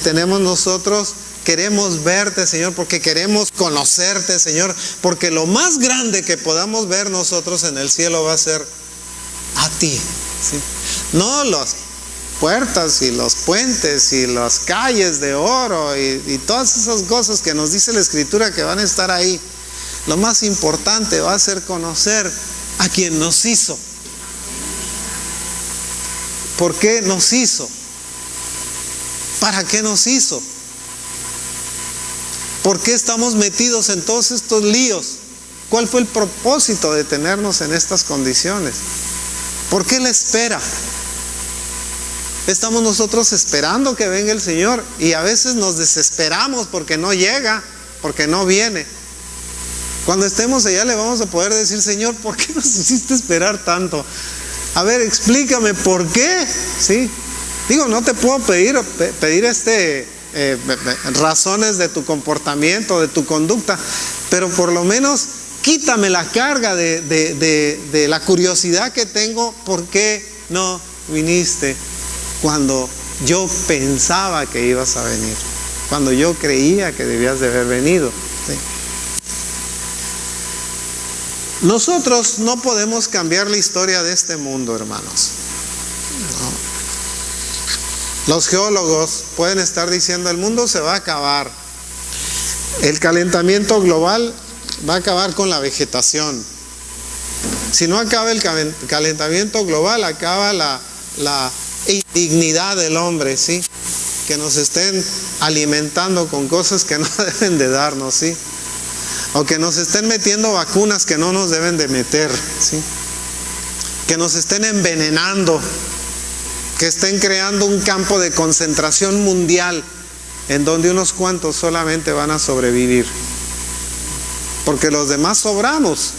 queremos verte, Señor, porque queremos conocerte, Señor, porque lo más grande que podamos ver nosotros en el cielo va a ser a ti, ¿sí? No las puertas y los puentes y las calles de oro y todas esas cosas que nos dice la Escritura que van a estar ahí. Lo más importante va a ser conocer a quien nos hizo. ¿Por qué nos hizo? ¿Para qué nos hizo? ¿Por qué estamos metidos en todos estos líos? ¿Cuál fue el propósito de tenernos en estas condiciones? ¿Por qué la espera? Estamos nosotros esperando que venga el Señor y a veces nos desesperamos porque no llega, porque no viene. Cuando estemos allá le vamos a poder decir: Señor, ¿por qué nos hiciste esperar tanto? A ver, explícame por qué, ¿sí? Digo, no te puedo pedir razones de tu comportamiento, de tu conducta, pero por lo menos quítame la carga de la curiosidad que tengo. ¿Por qué no viniste cuando yo pensaba que ibas a venir? Cuando yo creía que debías de haber venido, ¿sí? Nosotros no podemos cambiar la historia de este mundo, hermanos. No. Los geólogos pueden estar diciendo: el mundo se va a acabar. El calentamiento global va a acabar con la vegetación. Si no acaba el calentamiento global, acaba la indignidad del hombre, ¿sí? Que nos estén alimentando con cosas que no deben de darnos, ¿sí? O que nos estén metiendo vacunas que no nos deben de meter, ¿sí? Que nos estén envenenando que estén creando un campo de concentración mundial en donde unos cuantos solamente van a sobrevivir, porque los demás sobramos.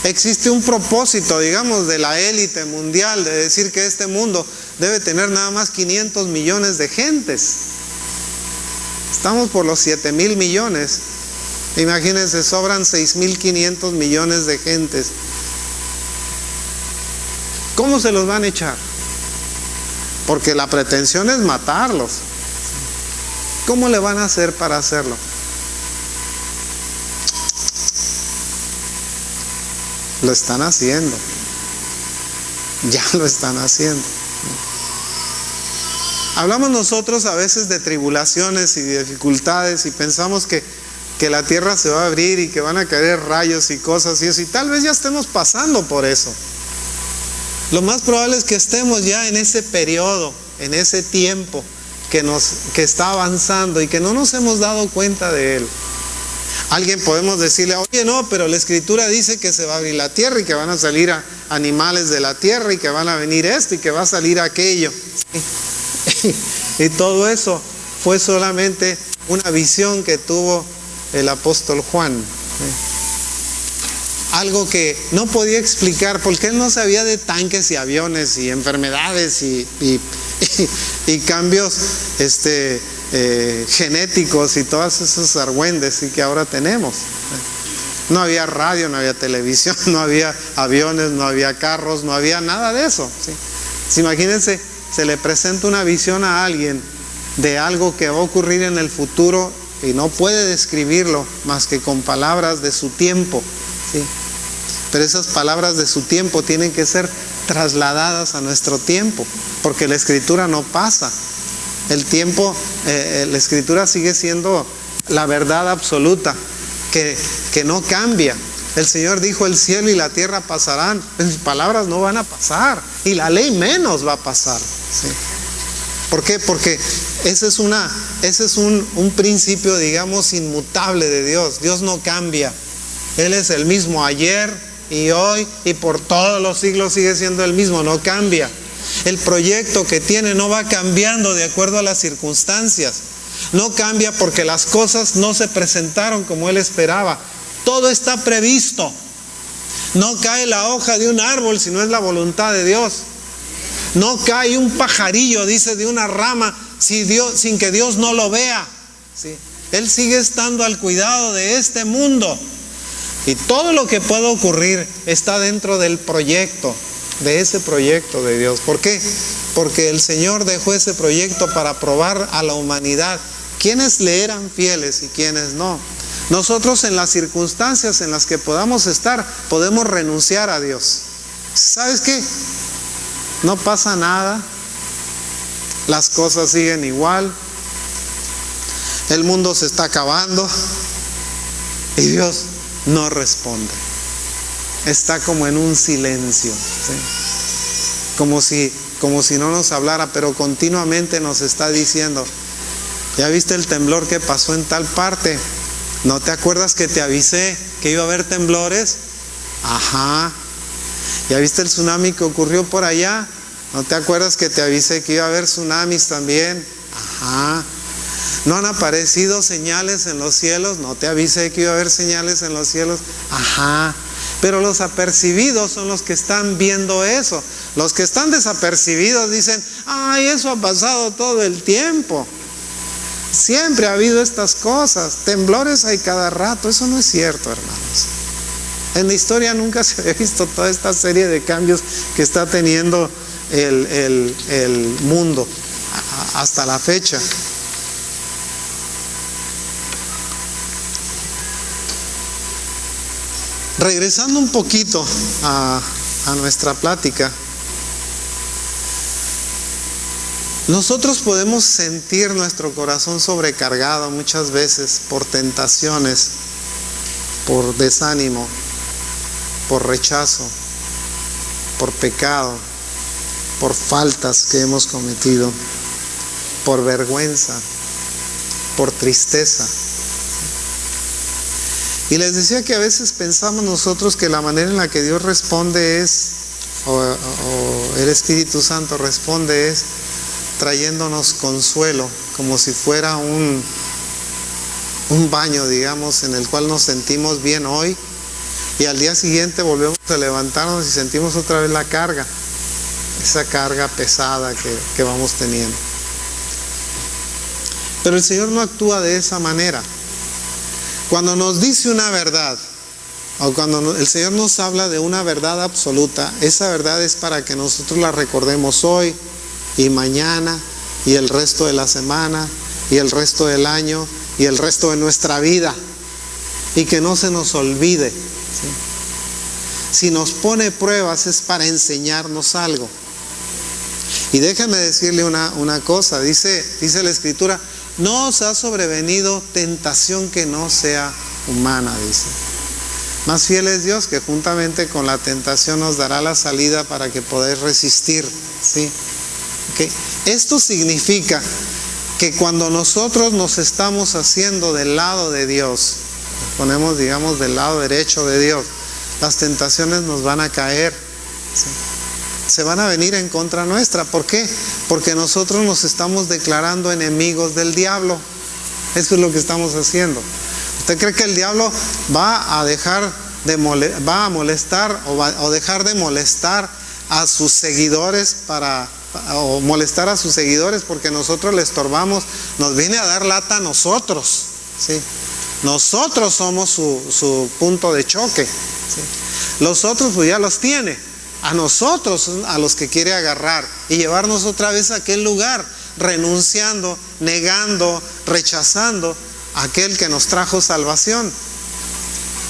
Existe un propósito, digamos, de la élite mundial de decir que este mundo debe tener nada más 500 millones de gentes. Estamos por los 7,000 millones. Imagínense, sobran 6,500 millones de gentes. ¿Cómo se los van a echar? Porque la pretensión es matarlos. ¿Cómo le van a hacer para hacerlo? Lo están haciendo. Ya lo están haciendo. Hablamos nosotros a veces de tribulaciones y de dificultades y pensamos que la tierra se va a abrir y que van a caer rayos y cosas y eso, y tal vez ya estemos pasando por eso. Lo más probable es que estemos ya en ese periodo, en ese tiempo que está avanzando y que no nos hemos dado cuenta de él. Alguien podemos decirle, oye, no, pero la Escritura dice que se va a abrir la tierra y que van a salir animales de la tierra y que van a venir esto y que va a salir aquello. Y todo eso fue solamente una visión que tuvo el apóstol Juan. Algo que no podía explicar porque él no sabía de tanques y aviones y enfermedades y cambios genéticos y todas esas argüendes y que ahora tenemos. No había radio, no había televisión, no había aviones, no había carros, no había nada de eso, ¿sí? Imagínense, se le presenta una visión a alguien de algo que va a ocurrir en el futuro y no puede describirlo más que con palabras de su tiempo, ¿sí? Pero esas palabras de su tiempo tienen que ser trasladadas a nuestro tiempo, porque la Escritura no pasa. El tiempo, la Escritura sigue siendo la verdad absoluta, que no cambia. El Señor dijo, el cielo y la tierra pasarán, mis palabras no van a pasar, y la ley menos va a pasar, ¿sí? ¿Por qué? Porque ese es un principio, digamos, inmutable de Dios. Dios no cambia. Él es el mismo ayer y hoy y por todos los siglos sigue siendo el mismo, no cambia. El proyecto que tiene no va cambiando de acuerdo a las circunstancias. No cambia porque las cosas no se presentaron como Él esperaba. Todo está previsto. No cae la hoja de un árbol si no es la voluntad de Dios. No cae un pajarillo, dice, de una rama sin que Dios no lo vea, ¿sí? Él sigue estando al cuidado de este mundo. Y todo lo que pueda ocurrir está dentro del proyecto, de ese proyecto de Dios. ¿Por qué? Porque el Señor dejó ese proyecto para probar a la humanidad quiénes le eran fieles y quiénes no. Nosotros, en las circunstancias en las que podamos estar, podemos renunciar a Dios. ¿Sabes qué? No pasa nada, las cosas siguen igual, el mundo se está acabando y Dios no responde. Está como en un silencio, ¿sí? Como si no nos hablara, pero continuamente nos está diciendo, ¿ya viste el temblor que pasó en tal parte? ¿No te acuerdas que te avisé que iba a haber temblores? Ajá. ¿Ya viste el tsunami que ocurrió por allá? ¿No te acuerdas que te avisé que iba a haber tsunamis también? Ajá. ¿No han aparecido señales en los cielos? ¿No te avisé que iba a haber señales en los cielos? Ajá. Pero los apercibidos son los que están viendo eso. Los que están desapercibidos dicen, ay, eso ha pasado todo el tiempo. Siempre ha habido estas cosas. Temblores hay cada rato. Eso no es cierto, hermanos. En la historia nunca se había visto toda esta serie de cambios que está teniendo el mundo hasta la fecha. Regresando un poquito a nuestra plática, nosotros podemos sentir nuestro corazón sobrecargado muchas veces por tentaciones, por desánimo, por rechazo, por pecado, por faltas que hemos cometido, por vergüenza, por tristeza. Y les decía que a veces pensamos nosotros que la manera en la que Dios responde es, o el Espíritu Santo responde es trayéndonos consuelo, como si fuera un baño, digamos, en el cual nos sentimos bien hoy y al día siguiente volvemos a levantarnos y sentimos otra vez la carga, esa carga pesada que vamos teniendo. Pero el Señor no actúa de esa manera. Cuando nos dice una verdad, o cuando el Señor nos habla de una verdad absoluta, esa verdad es para que nosotros la recordemos hoy y mañana y el resto de la semana y el resto del año y el resto de nuestra vida, y que no se nos olvide, ¿sí? Si nos pone pruebas es para enseñarnos algo. Y déjame decirle una cosa, dice la Escritura: no os ha sobrevenido tentación que no sea humana, dice. Más fiel es Dios, que juntamente con la tentación nos dará la salida para que podáis resistir, ¿sí? ¿Okay? Esto significa que cuando nosotros nos estamos haciendo del lado de Dios, ponemos, digamos, del lado derecho de Dios, las tentaciones nos van a caer, ¿sí? Se van a venir en contra nuestra. ¿Por qué? Porque nosotros nos estamos declarando enemigos del diablo. Eso es lo que estamos haciendo. ¿Usted cree que el diablo va a molestar o dejar de molestar a sus seguidores o molestar a sus seguidores porque nosotros le estorbamos? Nos viene a dar lata a nosotros, ¿sí? Nosotros somos su punto de choque, ¿sí? Los otros pues ya los tiene. A nosotros, a los que quiere agarrar y llevarnos otra vez a aquel lugar, renunciando, negando, rechazando a aquel que nos trajo salvación.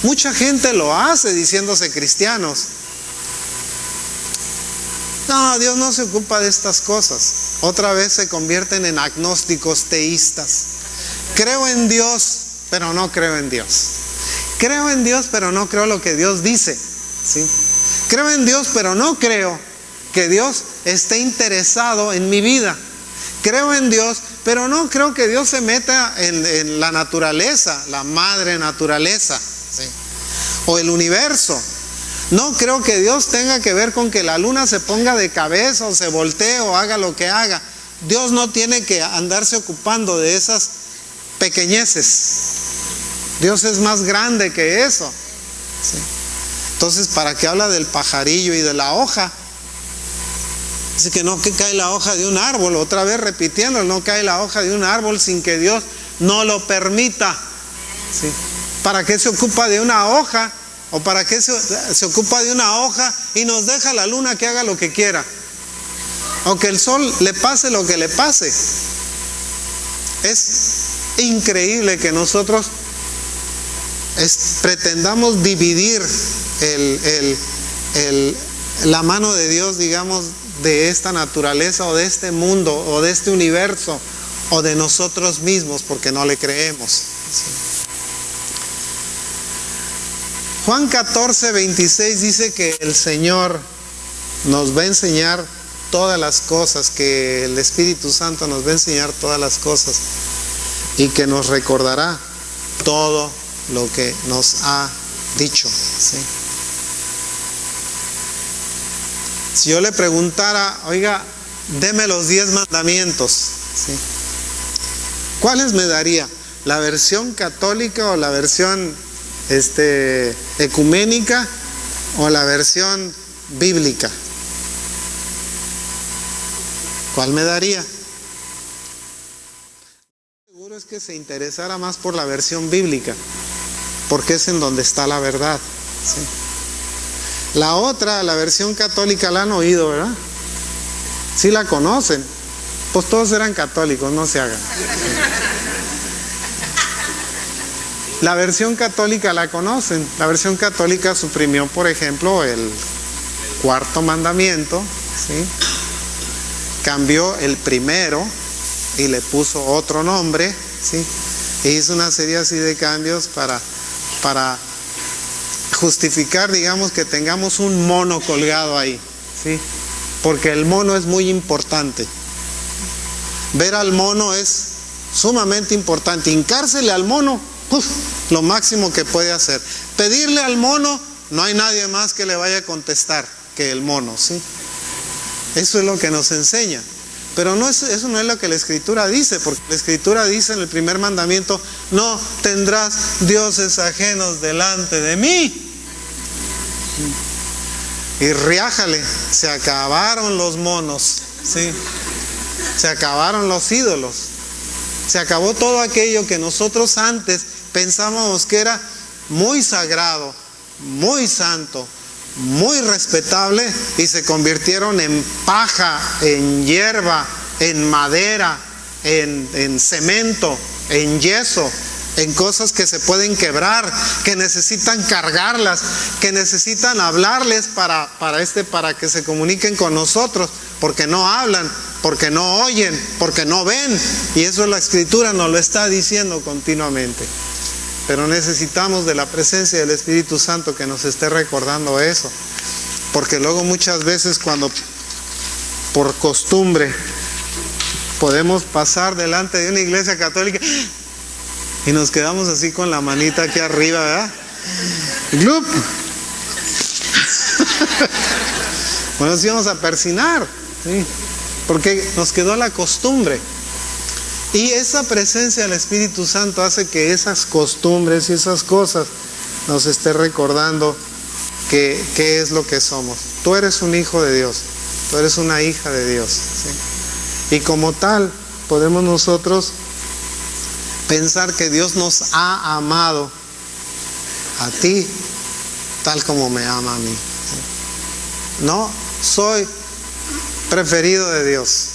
Mucha gente lo hace diciéndose cristianos. No, Dios no se ocupa de estas cosas. Otra vez se convierten en agnósticos teístas. Creo en Dios, pero no creo en Dios. Creo en Dios, pero no creo lo que Dios dice, ¿sí? Creo en Dios, pero no creo que Dios esté interesado en mi vida. Creo en Dios, pero no creo que Dios se meta en la naturaleza, la madre naturaleza, ¿sí? O el universo. No creo que Dios tenga que ver con que la luna se ponga de cabeza o se voltee o haga lo que haga. Dios no tiene que andarse ocupando de esas pequeñeces. Dios es más grande que eso, ¿sí? Entonces, ¿para qué habla del pajarillo y de la hoja? Dice que no, que cae la hoja de un árbol. Otra vez repitiendo, no cae la hoja de un árbol sin que Dios no lo permita, ¿sí? ¿Para qué se ocupa de una hoja? ¿O para qué se ocupa de una hoja y nos deja la luna que haga lo que quiera? O que el sol le pase lo que le pase. Es increíble que nosotros pretendamos dividir la mano de Dios, digamos, de esta naturaleza o de este mundo o de este universo o de nosotros mismos, porque no le creemos, ¿sí? Juan 14:26 dice que el Señor nos va a enseñar todas las cosas, que el Espíritu Santo nos va a enseñar todas las cosas y que nos recordará todo lo que nos ha dicho, ¿sí? Si yo le preguntara, oiga, deme los 10 mandamientos, ¿sí? ¿Cuáles me daría? ¿La versión católica o la versión ecuménica o la versión bíblica? ¿Cuál me daría? Seguro es que se interesara más por la versión bíblica, porque es en donde está la verdad, ¿sí? La otra, la versión católica, la han oído, ¿verdad? Sí la conocen. Pues todos eran católicos, no se hagan. La versión católica la conocen. La versión católica suprimió, por ejemplo, el 4º mandamiento, ¿sí? Cambió el primero y le puso otro nombre, ¿sí? E hizo una serie así de cambios para justificar, digamos, que tengamos un mono colgado ahí, ¿sí? Porque el mono es muy importante. Ver al mono es sumamente importante. Hincársele al mono lo máximo que puede hacer. Pedirle al mono, no hay nadie más que le vaya a contestar que el mono, ¿sí? Eso es lo que nos enseña. Pero eso no es lo que la Escritura dice, porque la Escritura dice en el primer mandamiento: no tendrás dioses ajenos delante de mí. Y riájale, se acabaron los monos, ¿sí? Se acabaron los ídolos. Se acabó todo aquello que nosotros antes pensábamos que era muy sagrado, muy santo, muy respetable, y se convirtieron en paja, en hierba, en madera, en cemento, en yeso, en cosas que se pueden quebrar, que necesitan cargarlas, que necesitan hablarles para que se comuniquen con nosotros, porque no hablan, porque no oyen, porque no ven. Y eso la Escritura nos lo está diciendo continuamente. Pero necesitamos de la presencia del Espíritu Santo que nos esté recordando eso, porque luego muchas veces, cuando por costumbre podemos pasar delante de una iglesia católica y nos quedamos así con la manita aquí arriba, ¿verdad? ¡Glup! Bueno, nos íbamos a persinar, ¿sí? Porque nos quedó la costumbre. Y esa presencia del Espíritu Santo hace que esas costumbres y esas cosas nos esté recordando qué es lo que somos. Tú eres un hijo de Dios, tú eres una hija de Dios, ¿sí? Y como tal podemos nosotros pensar que Dios nos ha amado a ti tal como me ama a mí, ¿sí? No soy preferido de Dios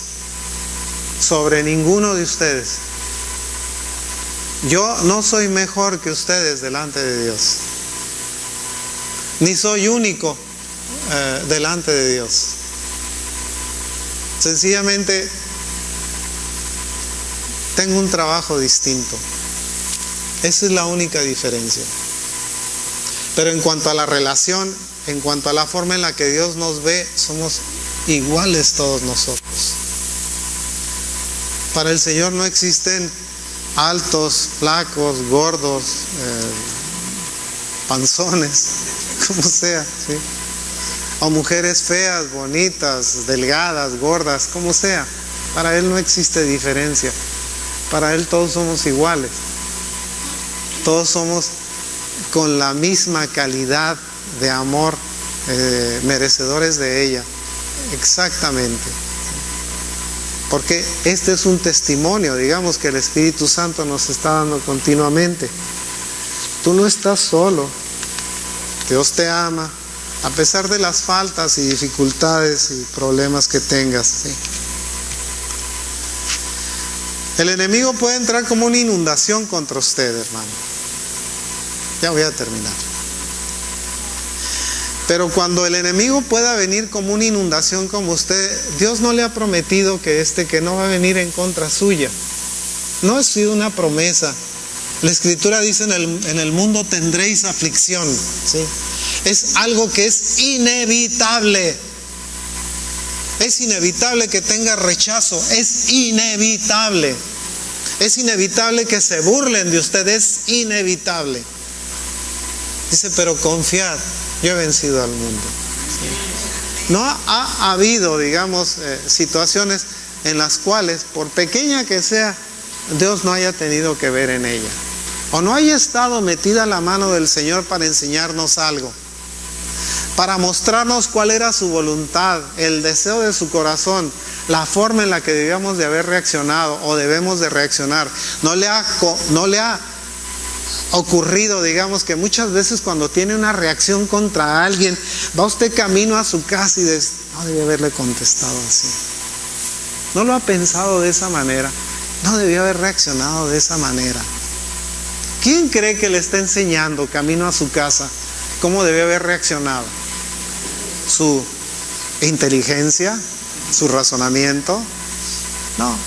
sobre ninguno de ustedes. Yo no soy mejor que ustedes delante de Dios, ni soy único delante de Dios. Sencillamente tengo un trabajo distinto. Esa es la única diferencia. Pero en cuanto a la relación, en cuanto a la forma en la que Dios nos ve, somos iguales todos nosotros. Para el Señor no existen altos, flacos, gordos, panzones, como sea, ¿sí? O mujeres feas, bonitas, delgadas, gordas, como sea. Para Él no existe diferencia. Para Él todos somos iguales. Todos somos con la misma calidad de amor, merecedores de ella. Exactamente. Porque este es un testimonio, digamos, que el Espíritu Santo nos está dando continuamente. Tú no estás solo. Dios te ama, a pesar de las faltas y dificultades y problemas que tengas, ¿sí? El enemigo puede entrar como una inundación contra usted, hermano. Ya voy a terminar. Pero cuando el enemigo pueda venir como una inundación como usted, Dios no le ha prometido que no va a venir en contra suya. No ha sido una promesa. La Escritura dice: en el mundo tendréis aflicción, ¿sí? Es algo que es inevitable. Es inevitable que tenga rechazo. Es inevitable. Es inevitable que se burlen de usted. Es inevitable. Dice: pero confiad, yo he vencido al mundo. ¿Sí? No ha habido, digamos, situaciones en las cuales, por pequeña que sea, Dios no haya tenido que ver en ella, o no haya estado metida la mano del Señor para enseñarnos algo, para mostrarnos cuál era su voluntad, el deseo de su corazón, la forma en la que debíamos de haber reaccionado o debemos de reaccionar. No le ha ocurrido, digamos, que muchas veces cuando tiene una reacción contra alguien, va usted camino a su casa y dice: no debía haberle contestado así, no lo ha pensado de esa manera, no debía haber reaccionado de esa manera. ¿Quién cree que le está enseñando camino a su casa cómo debe haber reaccionado? ¿Su inteligencia? ¿Su razonamiento? No,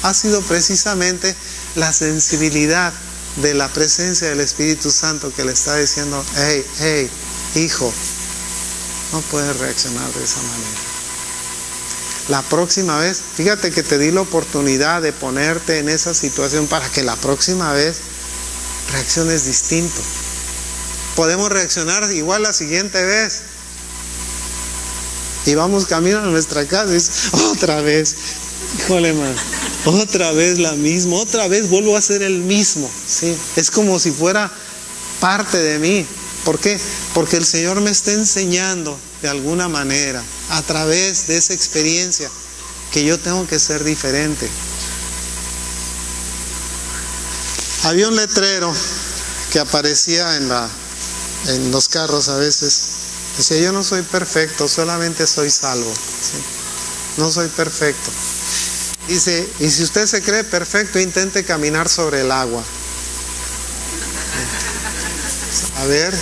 ha sido precisamente la sensibilidad de la presencia del Espíritu Santo que le está diciendo: hey, hijo, no puedes reaccionar de esa manera. La próxima vez, fíjate que te di la oportunidad de ponerte en esa situación para que la próxima vez reacciones distinto. Podemos reaccionar igual la siguiente vez. Y vamos camino a nuestra casa y dices, otra vez, híjole, man, otra vez la misma, otra vez vuelvo a ser el mismo, ¿sí? Es como si fuera parte de mí. ¿Por qué? Porque el Señor me está enseñando de alguna manera, a través de esa experiencia, que yo tengo que ser diferente. Había un letrero que aparecía en los carros a veces. Decía, yo no soy perfecto, solamente soy salvo, ¿sí? No soy perfecto. Dice, y si usted se cree perfecto, intente caminar sobre el agua. A ver,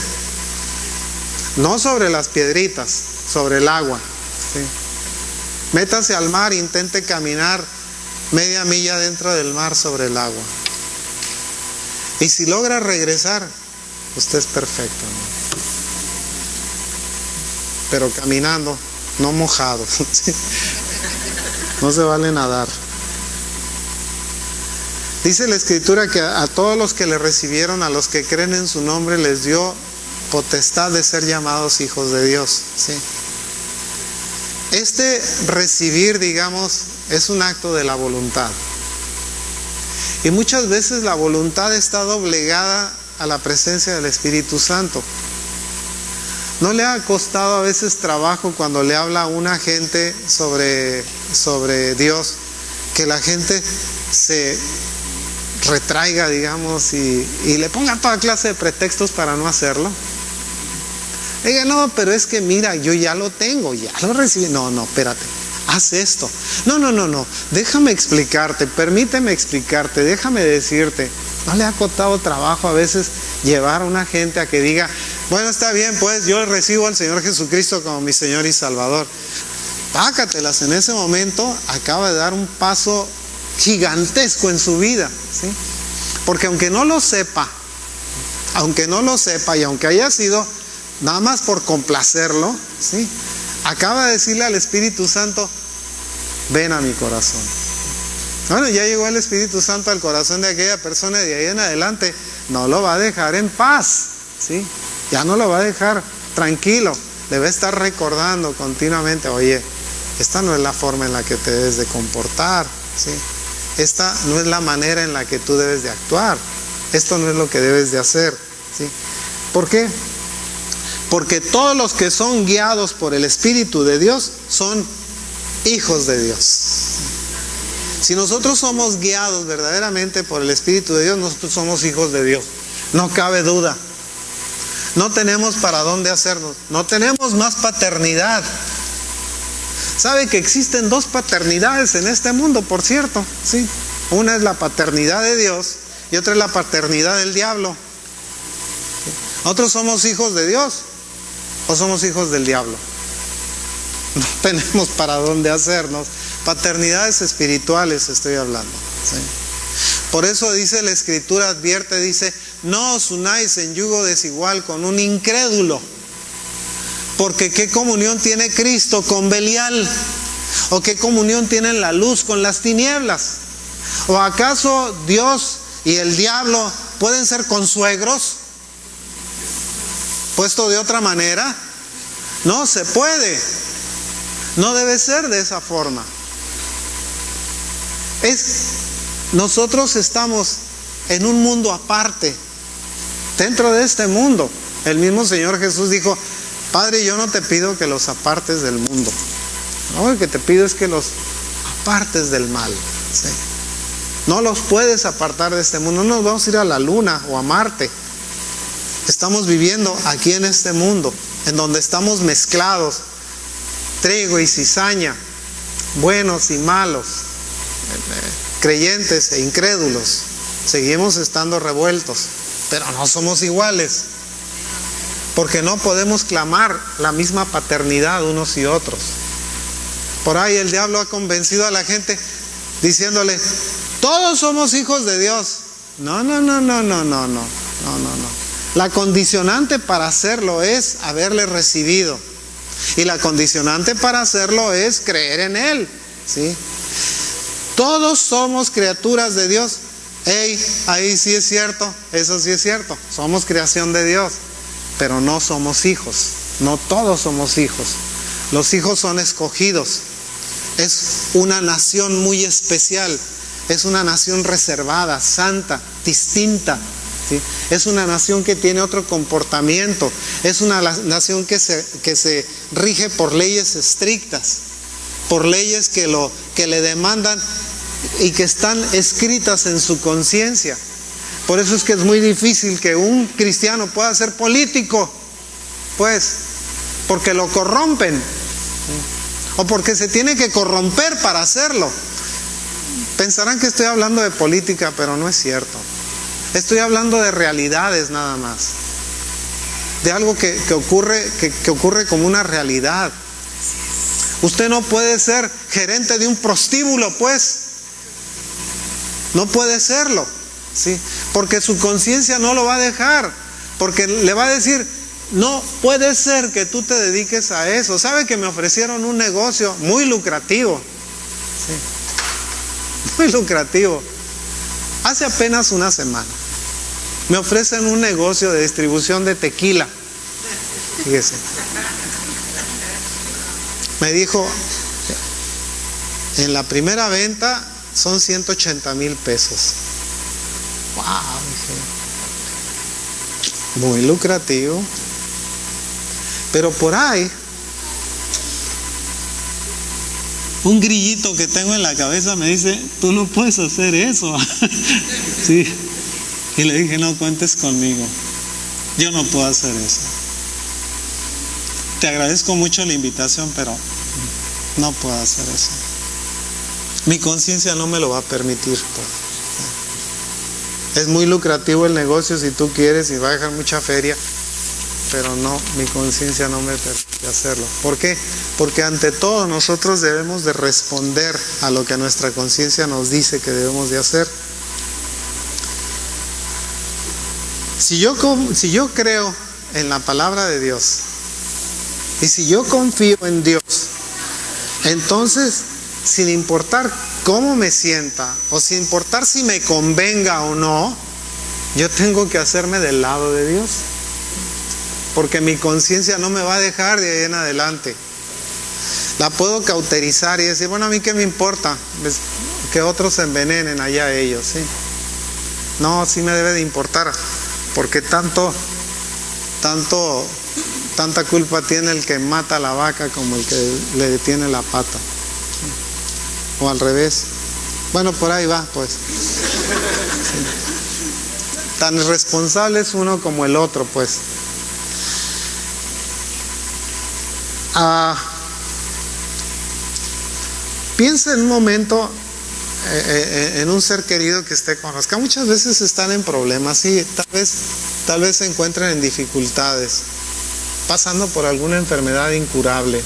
no sobre las piedritas, sobre el agua, ¿sí? Métase al mar e intente caminar media milla dentro del mar sobre el agua. Y si logra regresar, usted es perfecto, ¿no? Pero caminando, no mojado. ¿Sí? No se vale nadar. Dice la Escritura que a todos los que le recibieron, a los que creen en su nombre, les dio potestad de ser llamados hijos de Dios, ¿sí? Este recibir, digamos, es un acto de la voluntad. Y muchas veces la voluntad está doblegada a la presencia del Espíritu Santo. ¿No le ha costado a veces trabajo cuando le habla a una gente sobre Dios, que la gente se retraiga, digamos, y le ponga toda clase de pretextos para no hacerlo? Diga, no, pero es que mira, yo ya lo tengo, ya lo recibí. No, espérate, haz esto. No, déjame explicarte, permíteme explicarte, déjame decirte. ¿No le ha costado trabajo a veces llevar a una gente a que diga, bueno, está bien, pues yo recibo al Señor Jesucristo como mi Señor y Salvador? Pácatelas, en ese momento acaba de dar un paso gigantesco en su vida, ¿sí? Porque aunque no lo sepa y aunque haya sido nada más por complacerlo, ¿sí? Acaba de decirle al Espíritu Santo, ven a mi corazón. Bueno, ya llegó el Espíritu Santo al corazón de aquella persona y de ahí en adelante no lo va a dejar en paz, ¿sí? Ya no lo va a dejar tranquilo, le va a estar recordando continuamente, oye, esta no es la forma en la que te debes de comportar, ¿sí? Esta no es la manera en la que tú debes de actuar, esto no es lo que debes de hacer, ¿sí? ¿Por qué? Porque todos los que son guiados por el Espíritu de Dios son hijos de Dios. Si nosotros somos guiados verdaderamente por el Espíritu de Dios, nosotros somos hijos de Dios, no cabe duda. No tenemos para dónde hacernos, no tenemos más paternidad. ¿Sabe que existen dos paternidades en este mundo, por cierto? ¿Sí? Una es la paternidad de Dios y otra es la paternidad del diablo. ¿Nosotros somos hijos de Dios o somos hijos del diablo? No tenemos para dónde hacernos. Paternidades espirituales estoy hablando, ¿sí? Por eso dice la Escritura, advierte, dice, no os unáis en yugo desigual con un incrédulo, porque ¿qué comunión tiene Cristo con Belial? ¿O qué comunión tiene la luz con las tinieblas? ¿O acaso Dios y el diablo pueden ser consuegros? Puesto de otra manera, no se puede, no debe ser de esa forma. Nosotros estamos en un mundo aparte, dentro de este mundo. El mismo Señor Jesús dijo, Padre, yo no te pido que los apartes del mundo, no, lo que te pido es que los apartes del mal, ¿sí? No los puedes apartar de este mundo, no nos vamos a ir a la luna o a Marte. Estamos viviendo aquí en este mundo, en donde estamos mezclados, trigo y cizaña, buenos y malos, creyentes e incrédulos. Seguimos estando revueltos, pero no somos iguales, porque no podemos clamar la misma paternidad unos y otros. Por ahí el diablo ha convencido a la gente diciéndole, todos somos hijos de Dios. No. La condicionante para hacerlo es haberle recibido, y la condicionante para hacerlo es creer en Él, ¿sí? Todos somos criaturas de Dios Ahí sí es cierto, eso sí es cierto. Somos creación de Dios, pero no somos hijos. No todos somos hijos. Los hijos son escogidos. Es una nación muy especial. Es una nación reservada, santa, distinta, ¿sí? Es una nación que tiene otro comportamiento. Es una nación que se rige por leyes estrictas, por leyes que le demandan y que están escritas en su conciencia. Por eso es que es muy difícil que un cristiano pueda ser político, pues, porque lo corrompen, o porque se tiene que corromper para hacerlo. Pensarán que estoy hablando de política, pero no es cierto. Estoy hablando de realidades nada más, de algo que ocurre como una realidad. Usted no puede ser gerente de un prostíbulo, pues. No puede serlo, ¿sí? Porque su conciencia no lo va a dejar, porque le va a decir, no puede ser que tú te dediques a eso. ¿Sabe que me ofrecieron un negocio muy lucrativo? Sí, muy lucrativo. Hace apenas una semana me ofrecen un negocio de distribución de tequila. Fíjese. Me dijo, en la primera venta son 180,000 pesos. Wow, dije, muy lucrativo. Pero por ahí, un grillito que tengo en la cabeza me dice, tú no puedes hacer eso. Sí. Y le dije, no cuentes conmigo, yo no puedo hacer eso. Te agradezco mucho la invitación, pero no puedo hacer eso. Mi conciencia no me lo va a permitir. Es muy lucrativo el negocio si tú quieres y va a dejar mucha feria, pero no, mi conciencia no me permite hacerlo. ¿Por qué? Porque ante todo nosotros debemos de responder a lo que nuestra conciencia nos dice que debemos de hacer. Si yo creo en la palabra de Dios y si yo confío en Dios, entonces, sin importar cómo me sienta o sin importar si me convenga o no, yo tengo que hacerme del lado de Dios, porque mi conciencia no me va a dejar de ahí en adelante. La puedo cauterizar y decir, bueno, a mí qué me importa, que otros se envenenen allá ellos, ¿sí? No, sí me debe de importar, porque tanta culpa tiene el que mata a la vaca como el que le detiene la pata. O al revés. Bueno, por ahí va, pues. Sí. Tan irresponsable es uno como el otro, pues. Piensa en un momento en un ser querido que usted conozca. Muchas veces están en problemas, sí, tal vez se encuentran en dificultades, pasando por alguna enfermedad incurable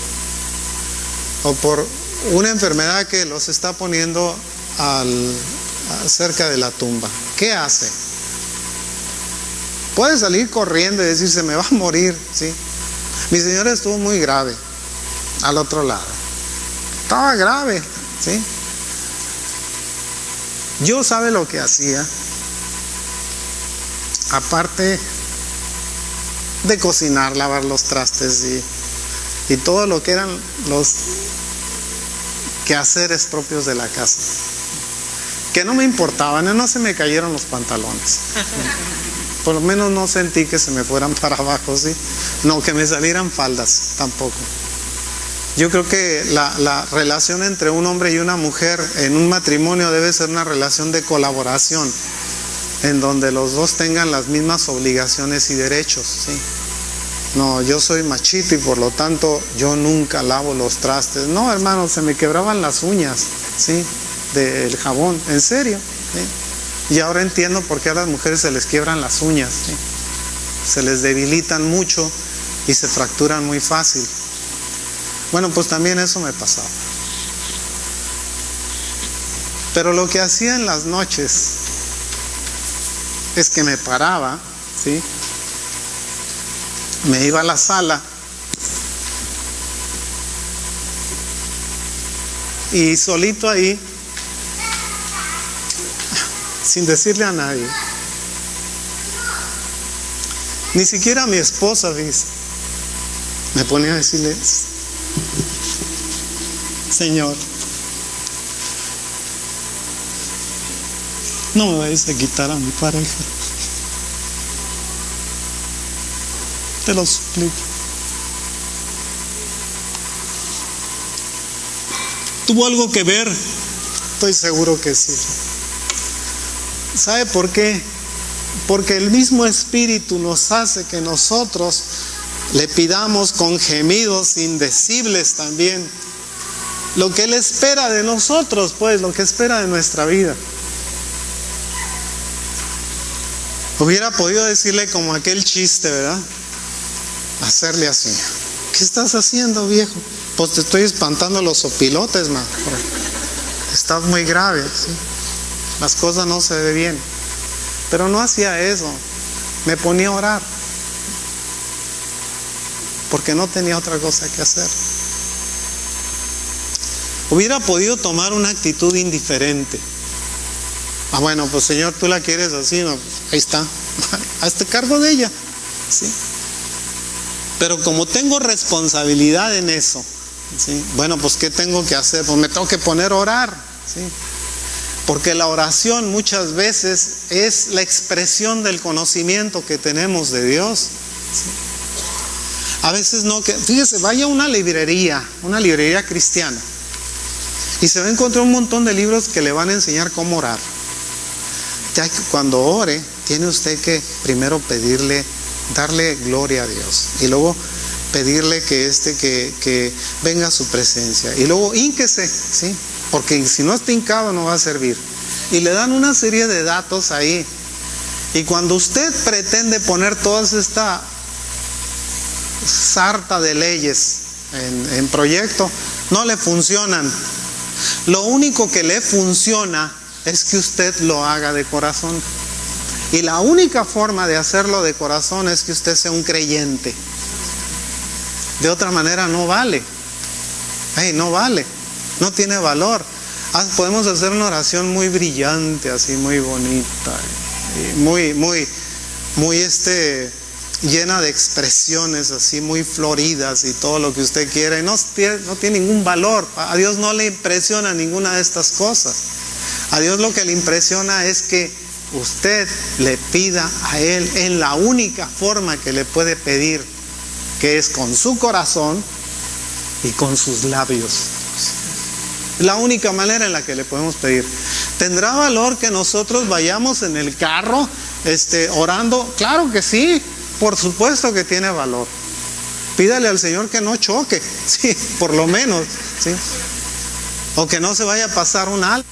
o por una enfermedad que los está poniendo cerca de la tumba. ¿Qué hace? Puede salir corriendo y decir, se me va a morir, ¿sí? Mi señora estuvo muy grave al otro lado. Estaba grave, ¿sí? Yo sabe lo que hacía, aparte de cocinar, lavar los trastes y todo lo que eran los quehaceres propios de la casa, que no me importaban, no se me cayeron los pantalones, por lo menos no sentí que se me fueran para abajo, ¿sí? No, que me salieran faldas tampoco. Yo creo que la relación entre un hombre y una mujer en un matrimonio debe ser una relación de colaboración, en donde los dos tengan las mismas obligaciones y derechos, ¿sí? No, yo soy machito y por lo tanto yo nunca lavo los trastes. No, hermano, se me quebraban las uñas, ¿sí? Del jabón, en serio, ¿sí? Y ahora entiendo por qué a las mujeres se les quiebran las uñas, ¿sí? Se les debilitan mucho y se fracturan muy fácil. Bueno, pues también eso me pasaba. Pero lo que hacía en las noches es que me paraba, ¿sí? Me iba a la sala y solito ahí sin decirle a nadie. Ni siquiera a mi esposa, ¿ves? Me ponía a decirle: Señor, no me vayas a quitar a mi pareja. Te lo suplico. ¿Tuvo algo que ver? Estoy seguro que sí. ¿Sabe por qué? Porque el mismo Espíritu nos hace que nosotros le pidamos con gemidos indecibles también lo que Él espera de nosotros, pues, lo que espera de nuestra vida. Hubiera podido decirle como aquel chiste, ¿verdad? Hacerle así: ¿qué estás haciendo, viejo? Pues te estoy espantando los opilotes, man. Estás muy grave, ¿sí? Las cosas no se ven bien. Pero no hacía eso. Me ponía a orar, porque no tenía otra cosa que hacer. Hubiera podido tomar una actitud indiferente. Bueno, pues Señor, tú la quieres así, no, ahí está. Hazte cargo de ella, ¿sí? Pero como tengo responsabilidad en eso, ¿sí? Bueno, pues ¿qué tengo que hacer? Pues me tengo que poner a orar, ¿sí? Porque la oración muchas veces es la expresión del conocimiento que tenemos de Dios, ¿sí? A veces no, fíjese, vaya a una librería cristiana, y se va a encontrar un montón de libros que le van a enseñar cómo orar. Ya que cuando ore, tiene usted que primero pedirle, darle gloria a Dios, y luego pedirle que venga a su presencia, y luego hínquese, ¿sí? Porque si no está hincado no va a servir. Y le dan una serie de datos ahí, y cuando usted pretende poner toda esta sarta de leyes en proyecto, no le funcionan. Lo único que le funciona es que usted lo haga de corazón, y la única forma de hacerlo de corazón es que usted sea un creyente. De otra manera no vale. No vale, no tiene valor. Podemos hacer una oración muy brillante, así muy bonita, muy llena de expresiones así muy floridas y todo lo que usted quiera, y no tiene ningún valor. A Dios no le impresiona ninguna de estas cosas. A Dios lo que le impresiona es que usted le pida a Él en la única forma que le puede pedir, que es con su corazón y con sus labios. La única manera en la que le podemos pedir. ¿Tendrá valor que nosotros vayamos en el carro orando? Claro que sí, por supuesto que tiene valor. Pídale al Señor que no choque, sí, por lo menos, ¿sí? O que no se vaya a pasar un alto.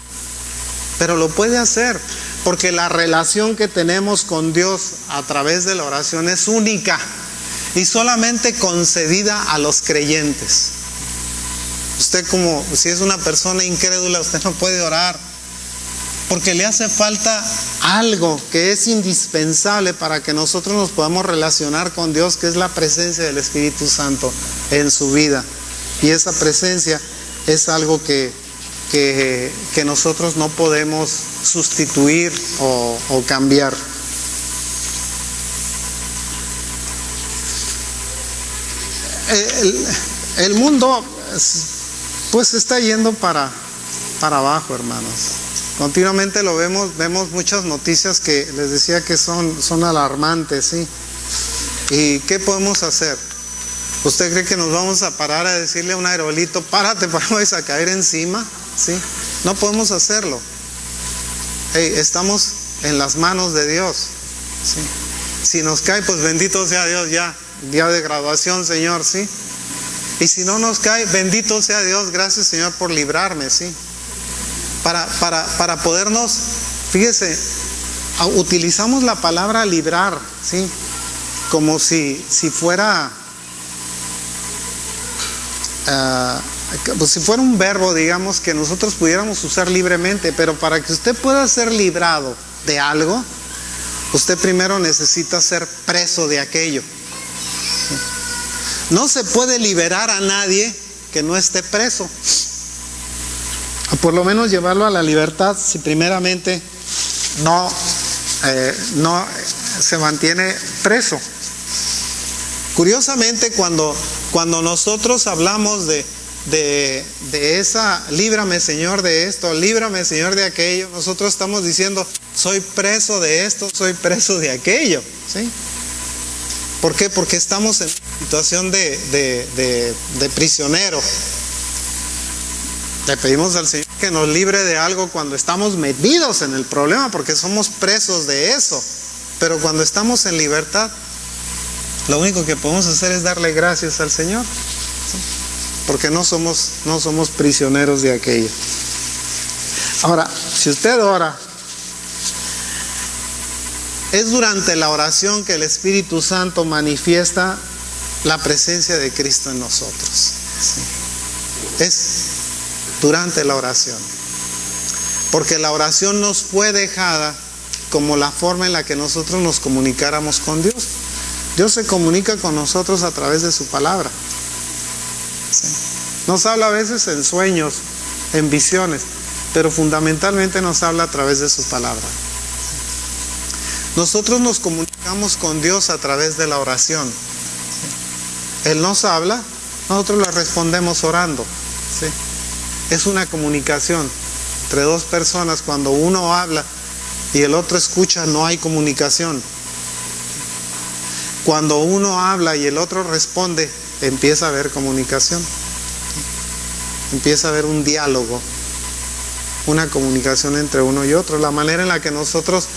Pero lo puede hacer, porque la relación que tenemos con Dios a través de la oración es única y solamente concedida a los creyentes. Usted, como si es una persona incrédula, usted no puede orar, porque le hace falta algo que es indispensable para que nosotros nos podamos relacionar con Dios, que es la presencia del Espíritu Santo en su vida. Y esa presencia es algo que nosotros no podemos sustituir o cambiar. El mundo pues está yendo para abajo, hermanos. Continuamente lo vemos muchas noticias que les decía que son alarmantes, ¿sí? ¿Y qué podemos hacer? ¿Usted cree que nos vamos a parar a decirle a un aerolito: párate, para no vayas a caer encima? ¿Sí? No podemos hacerlo. Estamos en las manos de Dios, ¿sí? Si nos cae, pues bendito sea Dios, ya día de graduación, Señor, ¿sí? Y si no nos cae, bendito sea Dios, gracias, Señor, por librarme, ¿sí? Para podernos, fíjese, utilizamos la palabra librar, ¿sí? Como si fuera pues si fuera un verbo, digamos, que nosotros pudiéramos usar libremente. Pero para que usted pueda ser librado de algo, usted primero necesita ser preso de aquello. No se puede liberar a nadie que no esté preso, o por lo menos llevarlo a la libertad, si primeramente no se mantiene preso. Curiosamente, cuando nosotros hablamos de esa, líbrame Señor de esto, líbrame Señor de aquello, nosotros estamos diciendo, soy preso de esto, soy preso de aquello, ¿sí? ¿Por qué? Porque estamos en una situación de prisionero. Le pedimos al Señor que nos libre de algo cuando estamos metidos en el problema, porque somos presos de eso. Pero cuando estamos en libertad, lo único que podemos hacer es darle gracias al Señor, ¿sí? Porque no somos prisioneros de aquello. Ahora, si usted ora, es durante la oración que el Espíritu Santo manifiesta la presencia de Cristo en nosotros, ¿sí? Es durante la oración, porque la oración nos fue dejada como la forma en la que nosotros nos comunicáramos con Dios. Dios se comunica con nosotros a través de su palabra, ¿sí? Nos habla a veces en sueños, en visiones, pero fundamentalmente nos habla a través de su palabra. Nosotros nos comunicamos con Dios a través de la oración. Él nos habla, nosotros le respondemos orando, ¿sí? Es una comunicación entre dos personas. Cuando uno habla y el otro escucha, no hay comunicación. Cuando uno habla y el otro responde, empieza a haber comunicación. Empieza a haber un diálogo, una comunicación entre uno y otro. La manera en la que nosotros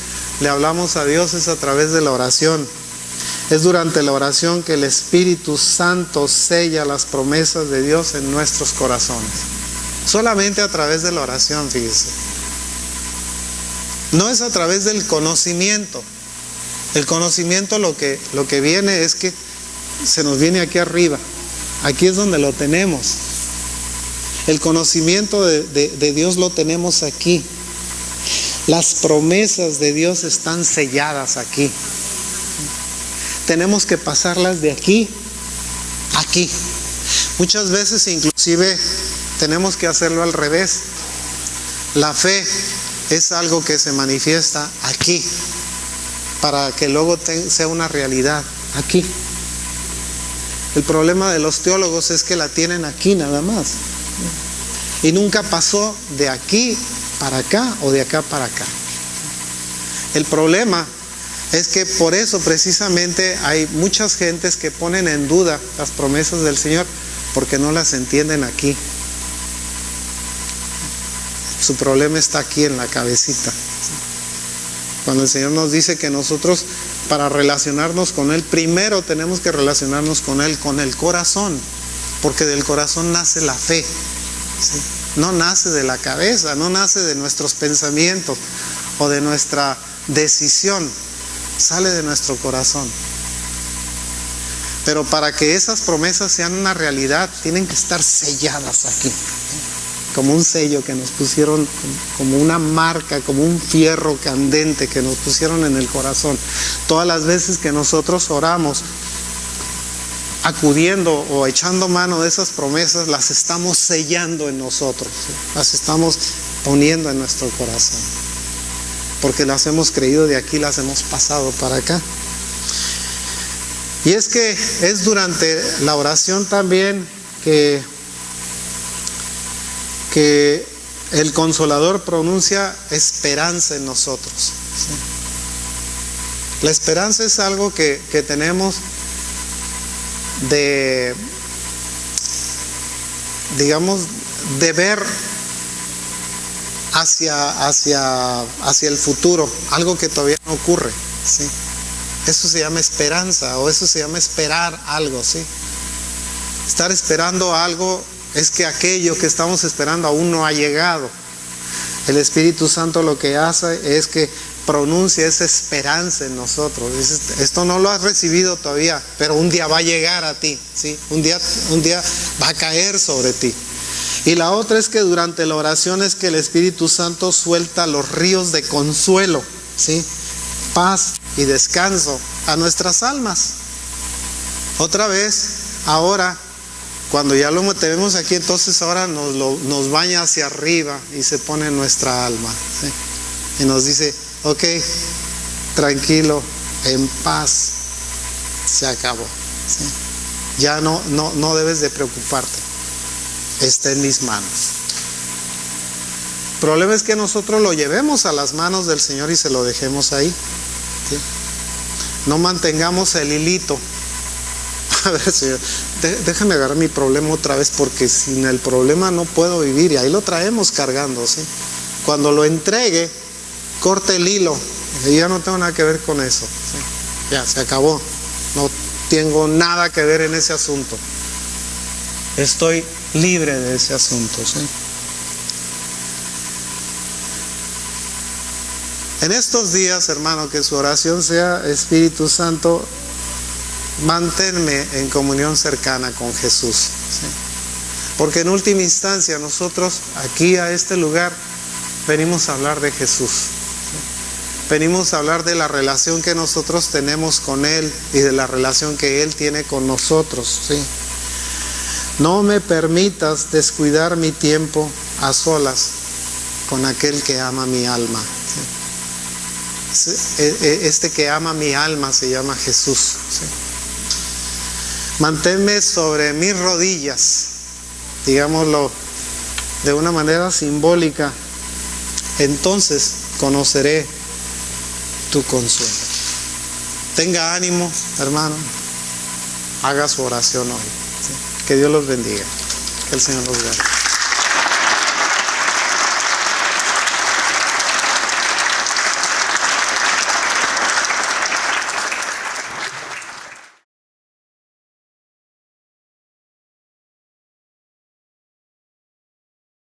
le hablamos a Dios es a través de la oración. Es durante la oración que el Espíritu Santo sella las promesas de Dios en nuestros corazones. Solamente a través de la oración, fíjese. No es a través del conocimiento. El conocimiento lo que viene es que se nos viene aquí arriba. Aquí es donde lo tenemos. El conocimiento de Dios lo tenemos aquí. Las promesas de Dios están selladas aquí. Tenemos que pasarlas de aquí a aquí. Muchas veces inclusive tenemos que hacerlo al revés. La fe es algo que se manifiesta aquí, para que luego sea una realidad aquí. El problema de los teólogos es que la tienen aquí nada más, y nunca pasó de aquí para acá o de acá para acá. El problema es que por eso precisamente hay muchas gentes que ponen en duda las promesas del Señor, porque no las entienden aquí. Su problema está aquí en la cabecita. Cuando el Señor nos dice que nosotros, para relacionarnos con Él, primero tenemos que relacionarnos con Él con el corazón, porque del corazón nace la fe, ¿sí? No nace de la cabeza, no nace de nuestros pensamientos o de nuestra decisión, sale de nuestro corazón. Pero para que esas promesas sean una realidad, tienen que estar selladas aquí, como un sello que nos pusieron, como una marca, como un fierro candente que nos pusieron en el corazón. Todas las veces que nosotros oramos, acudiendo o echando mano de esas promesas, las estamos sellando en nosotros, ¿sí? Las estamos poniendo en nuestro corazón, porque las hemos creído de aquí, las hemos pasado para acá. Y es que es durante la oración también que el Consolador pronuncia esperanza en nosotros, ¿sí? La esperanza es algo que tenemos de ver hacia el futuro, algo que todavía no ocurre, ¿sí? Eso se llama esperanza, o eso se llama esperar algo, ¿sí? Estar esperando algo es que aquello que estamos esperando aún no ha llegado. El Espíritu Santo lo que hace es que pronuncia esa esperanza en nosotros. Dice, esto no lo has recibido todavía, pero un día va a llegar a ti, ¿sí? Un día va a caer sobre ti. Y la otra es que durante la oración es que el Espíritu Santo suelta los ríos de consuelo, ¿sí? Paz y descanso a nuestras almas. Otra vez, ahora, cuando ya lo tenemos aquí, entonces ahora nos baña hacia arriba y se pone en nuestra alma, ¿sí? Y nos dice, ok, tranquilo, en paz, se acabó. ¿Sí? Ya no debes de preocuparte, está en mis manos. El problema es que nosotros lo llevemos a las manos del Señor y se lo dejemos ahí. ¿Sí? No mantengamos el hilito. A ver, Señor, déjame agarrar mi problema otra vez, porque sin el problema no puedo vivir, y ahí lo traemos cargando. ¿Sí? Cuando lo entregue, corte el hilo, y ya no tengo nada que ver con eso. ¿Sí? Ya se acabó, no tengo nada que ver en ese asunto, estoy libre de ese asunto. ¿Sí? En estos días, hermano, que su oración sea: Espíritu Santo, manténme en comunión cercana con Jesús. ¿Sí? Porque en última instancia nosotros aquí a este lugar venimos a hablar de Jesús. ¿Sí? Venimos a hablar de la relación que nosotros tenemos con Él y de la relación que Él tiene con nosotros. ¿Sí? No me permitas descuidar mi tiempo a solas con aquel que ama mi alma. ¿Sí? Este que ama mi alma se llama Jesús. ¿Sí? Manténme sobre mis rodillas, digámoslo de una manera simbólica, entonces conoceré tu consuelo. Tenga ánimo, hermano, haga su oración hoy. ¿Sí? Que Dios los bendiga, que el Señor los guarde.